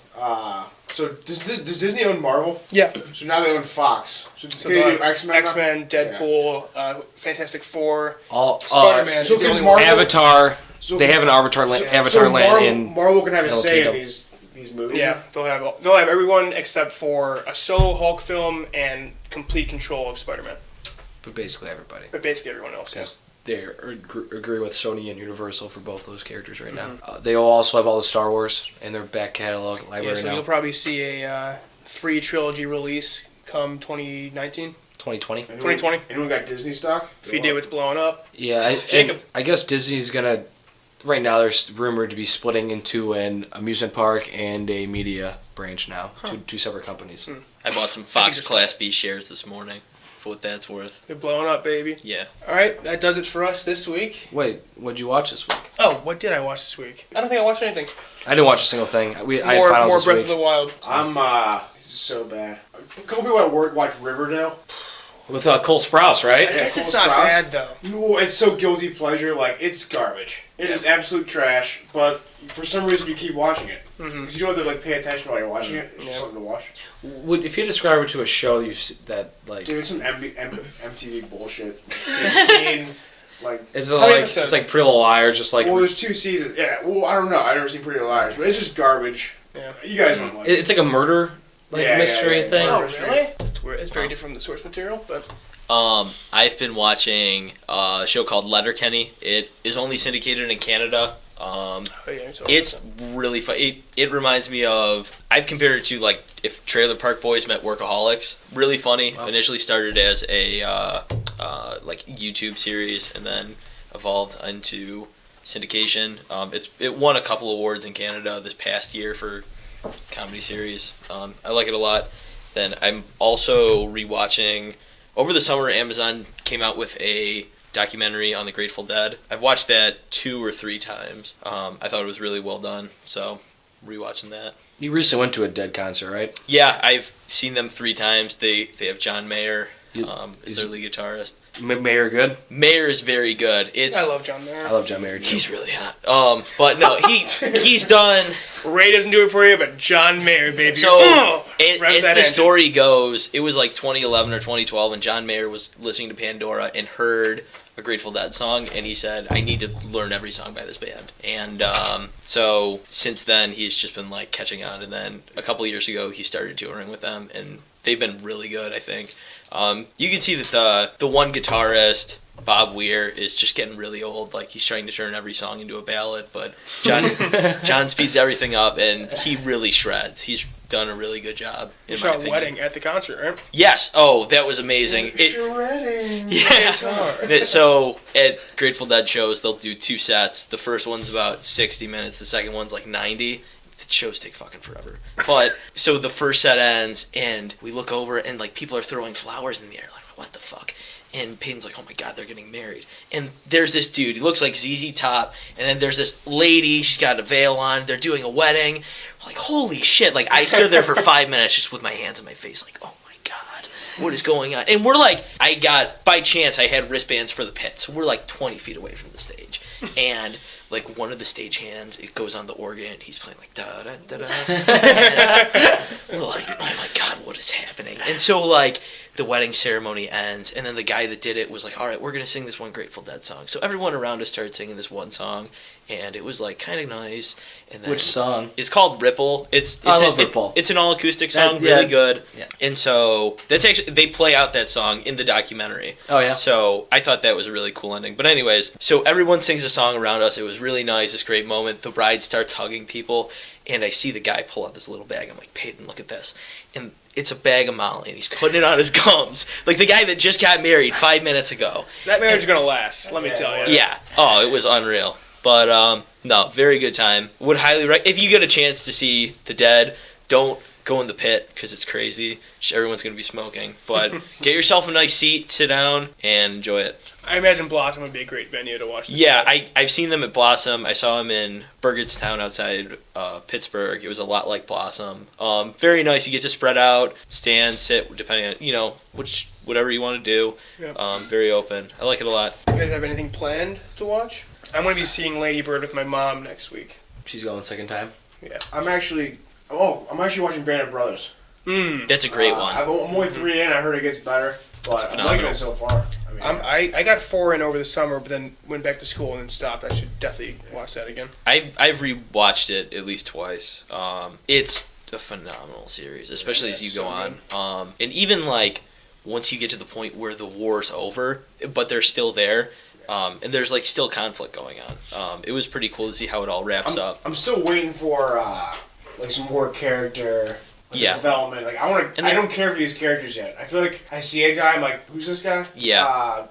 so does Disney own Marvel? Yeah. So now they own Fox. So they'll they do have X-Men, Deadpool, Fantastic Four, All Spider-Man. so is the can only Marvel- one. Avatar. So they have an Avatar land Marvel, in Marvel can have a Animal say in Kingdom. these movies. Yeah, they'll have everyone except for a solo Hulk film and complete control of Spider-Man. But basically everybody. But basically everyone else. Yeah. Because they agree with Sony and Universal for both those characters right now. They will also have all the Star Wars in their back catalog library Yeah, so now. you'll probably see a 3 trilogy release come 2019. 2020. 2020. Anyone got Disney stock? If you do, it's blowing up. Yeah, Jacob. I guess Disney's gonna. Right now, there's rumored to be splitting into an amusement park and a media branch now, two separate companies. I bought some Fox Class B shares this morning, for what that's worth. They're blowing up, baby. Yeah. All right, that does it for us this week. Wait, what'd you watch this week? Oh, what did I watch this week? I don't think I watched anything. I didn't watch a single thing. I had More finals this Breath week. of the Wild. This is so bad. A couple people at work watch Riverdale. With Cole Sprouse, right? I guess Cole it's not Sprouse. bad, though. No, it's so guilty pleasure. Like, it's garbage. It is absolute trash, but for some reason you keep watching it. Because you don't have to, like, pay attention while you're watching it. It's just something to watch. If you describe it to a show that like, Dude, it's some MTV bullshit. Like, teen, like... is it like it's like Pretty Little Liars, just like? Well, there's 2 seasons. Yeah, well, I don't know. I've never seen Pretty Little Liars, but it's just garbage. Yeah. You guys won't like it. It's like a murder mystery thing. Oh, really? It's weird. It's very different from the source material, but... I've been watching a show called Letterkenny. It is only syndicated in Canada. It's really fun. It reminds me of, I've compared it to like if Trailer Park Boys met Workaholics. Really funny. Wow. Initially started as a like YouTube series and then evolved into syndication. It won a couple awards in Canada this past year for comedy series. I like it a lot. Then I'm also rewatching. Over the summer, Amazon came out with a documentary on the Grateful Dead. I've watched that 2 or 3 times. I thought it was really well done, so rewatching that. You recently went to a Dead concert, right? Yeah, I've seen them 3 times. They have John Mayer, is their lead guitarist. Mayer good? Mayer is very good. I love John Mayer. I love John Mayer too. He's really hot. But no, he's done. Ray doesn't do it for you, but John Mayer, baby. So as the story goes, it was like 2011 or 2012, and John Mayer was listening to Pandora and heard a Grateful Dead song, and he said, "I need to learn every song by this band." And so since then, he's just been like catching on. And then a couple years ago, he started touring with them, and they've been really good, I think. You can see that the one guitarist, Bob Weir, is just getting really old. Like, he's trying to turn every song into a ballad, but John speeds everything up, and he really shreds. He's done a really good job. You saw a wedding at the concert, right? Yes. Oh, that was amazing. Shredding. Yeah. So at Grateful Dead shows, they'll do 2 sets. The first one's about 60 minutes. The second one's like 90. The shows take fucking forever. But so the first set ends, and we look over, and like people are throwing flowers in the air. Like, what the fuck? And Peyton's like, oh my god, they're getting married. And there's this dude, he looks like ZZ Top, and then there's this lady, she's got a veil on, they're doing a wedding. We're like, holy shit. Like, I stood there for 5 minutes just with my hands on my face, like, oh my god, what is going on? And we're like, by chance, I had wristbands for the pit, so we're like 20 feet away from the stage. And like one of the stage hands, it goes on the organ, he's playing like da da da da. We're like, oh my god, what is happening? And so like the wedding ceremony ends, and then the guy that did it was like, all right, we're gonna sing this one Grateful Dead song. So everyone around us started singing this one song, and it was like kind of nice. And then which song? It's called Ripple. I love Ripple. It's an all acoustic song, really good. Yeah. And so that's actually, they play out that song in the documentary. Oh yeah. So I thought that was a really cool ending. But anyways, so everyone sings a song around us. It was really nice, this great moment. The bride starts hugging people, and I see the guy pull out this little bag. I'm like, Peyton, look at this. And it's a bag of Molly, and he's putting it on his gums. Like the guy that just got married 5 minutes ago. That marriage is going to last, let me tell you. Yeah. Oh, it was unreal. But No, very good time. Would highly if you get a chance to see The Dead, don't go in the pit because it's crazy. Everyone's going to be smoking. But get yourself a nice seat, sit down, and enjoy it. I imagine Blossom would be a great venue to watch. Yeah, I've seen them at Blossom. I saw them in Burgettstown outside Pittsburgh. It was a lot like Blossom. Very nice. You get to spread out, stand, sit, depending on, whatever you want to do. Yeah. Very open. I like it a lot. You guys have anything planned to watch? I'm going to be seeing Lady Bird with my mom next week. She's going second time? Yeah. I'm actually watching Band of Brothers. That's a great one. I'm only 3 in. I heard it gets better, but I'm liking it so far. I got 4 in over the summer, but then went back to school and then stopped. I should definitely watch that again. I've rewatched it at least twice. It's a phenomenal series, especially as you go on. And even like once you get to the point where the war's over, but they're still there. And there's like still conflict going on. It was pretty cool to see how it all wraps up. I'm still waiting for like some more character development. Like I don't care for these characters yet. I feel like I see a guy, I'm like, who's this guy? Yeah.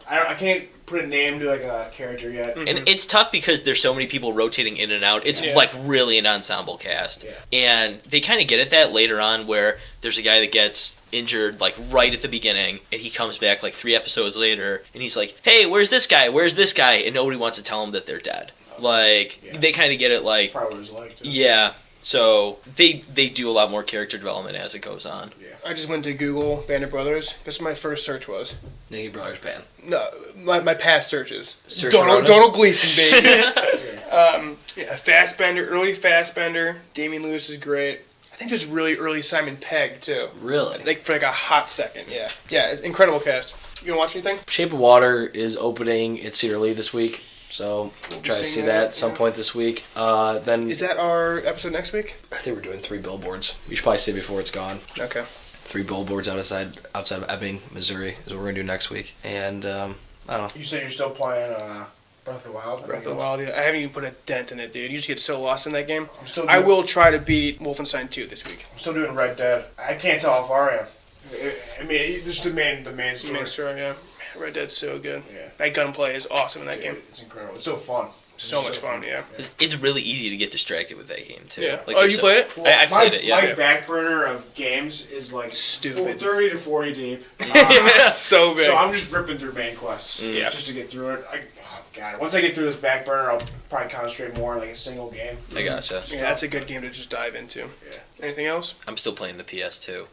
I can't put a name to like a character yet. And it's tough because there's so many people rotating in and out. It's like really an ensemble cast. Yeah. And they kind of get at that later on where there's a guy that gets injured like right at the beginning and he comes back like 3 episodes later and he's like, hey, where's this guy? And nobody wants to tell him that they're dead. Like, they kind of get it like... That's probably what it's like, too. Yeah. So they do a lot more character development as it goes on. Yeah. I just went to Google Band of Brothers. This is my first search was. Naked Brothers band. No, my past searches. Search Donald Gleason, baby. Fassbender, early Fassbender. Damian Lewis is great. I think there's really early Simon Pegg, too. Really? Like, for like a hot second, yeah. Yeah, it's incredible cast. You gonna watch anything? Shape of Water is opening at Cedar Lee this week, so try to see that at some point this week. Then Is that our episode next week? I think we're doing 3 billboards. We should probably say before it's gone. Okay. 3 billboards outside of Ebbing, Missouri is what we're gonna do next week. And I don't know. You said you're still playing Breath of the Wild? Breath of the Wild, yeah. I haven't even put a dent in it, dude. You just get so lost in that game. I will try to beat Wolfenstein 2 this week. I'm still doing Red Dead. I can't tell how far I am. I mean, just the main story. Main story, yeah. Red Dead's so good. Yeah. That gunplay is awesome in that game. It's incredible. It's so fun. So much fun, yeah. It's really easy to get distracted with that game too. Yeah. Like, You played it? Well, I've played it, yeah. My back burner of games is like Stupid. 30 to 40 deep. That's so big. So I'm just ripping through main quests just to get through it. God, once I get through this back burner, I'll probably concentrate more on like a single game. I gotcha. Yeah, that's a good game to just dive into. Yeah. Anything else? I'm still playing the PS2.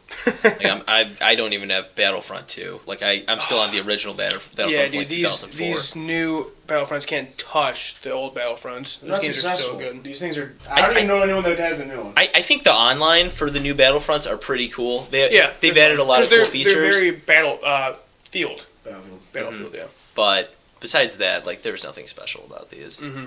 Like I don't even have Battlefront 2. Like I'm still on the original Battlefront Yeah, from dude, like 2004. these new Battlefronts can't touch the old Battlefronts. They're Those not games successful. are so good. These things are. I don't even know anyone that has a new one. I think the online for the new Battlefronts are pretty cool. They've added a lot of they're, cool features. They're very battlefield. Battlefield, yeah. But besides that, like there's nothing special about these. Mm-hmm.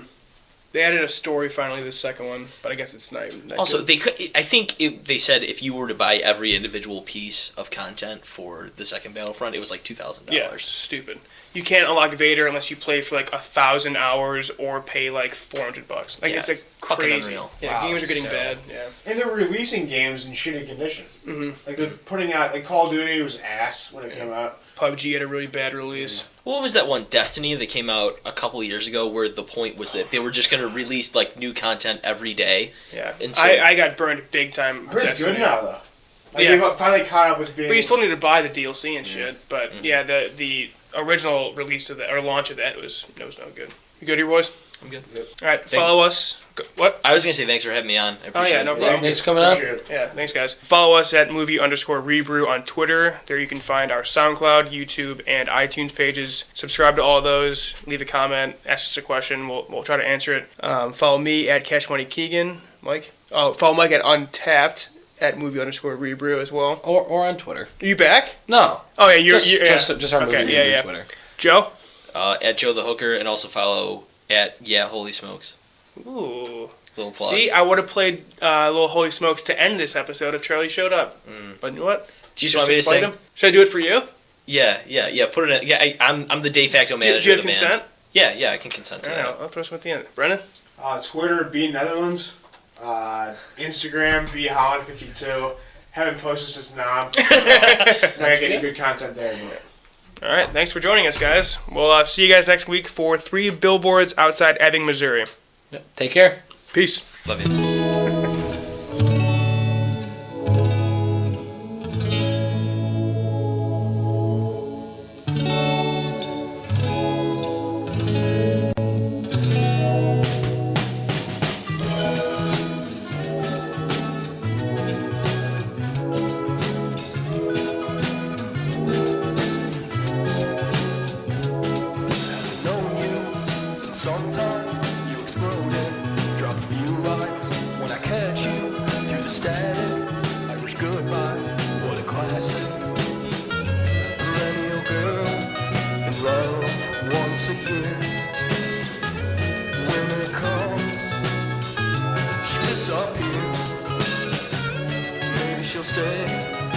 They added a story finally this second one, but I guess it's not even that Also, good. they could. I think they said if you were to buy every individual piece of content for the second Battlefront, it was like $2,000. Yeah, stupid. You can't unlock Vader unless you play for like 1,000 hours or pay like $400. Like it's like fucking crazy. unreal. Yeah, Wow, games are getting it's bad. Yeah. And they're releasing games in shitty condition. Mm-hmm. Like they're putting out like Call of Duty was ass when it came out. PUBG had a really bad release. What was that one, Destiny, that came out a couple years ago where the point was that they were just going to release like new content every day? Yeah. And so, I got burned big time. I heard it's good now though. Like Yeah. they've finally caught up with being. But you still need to buy the DLC and shit. But yeah, the original release of that or launch of that was no good. You good here, boys? I'm good. All right, follow us. What? I was going to say thanks for having me on. I appreciate yeah, no it. problem. Thanks for coming out. Appreciate it. Yeah, thanks guys. Follow us at movie_rebrew on Twitter. There you can find our SoundCloud, YouTube, and iTunes pages. Subscribe to all of those. Leave a comment. Ask us a question. We'll try to answer it. Follow me at Cash Money Keegan. Mike. Oh, follow Mike at Untapped at movie_rebrew as well. Or on Twitter. Are you back? No. Oh yeah, you're Just our movie okay, review yeah. Twitter. Joe. At Joe the Hooker, and also follow at Holy Smokes. Ooh. Little plug. See, I would have played Little Holy Smokes to end this episode if Charlie showed up. But you know what? Do you just want me to spite sing? him? Should I do it for you? Yeah. Put it in. Yeah, I'm the de facto manager Do you have of the consent? band. Yeah, I can consent to All right, that. I'll throw some at the end. Brennan? Twitter B Netherlands, Instagram B Holland 52. Haven't posted since now. Not getting good content there. But. All right, thanks for joining us, guys. We'll see you guys next week for 3 billboards outside Ebbing, Missouri. Yep. Take care. Peace. Love you. Sometime you exploded, drop a few lines. When I catch you through the static, Irish goodbye, what a classic. Perennial girl in love once a year. When it comes, she disappears. Maybe she'll stay.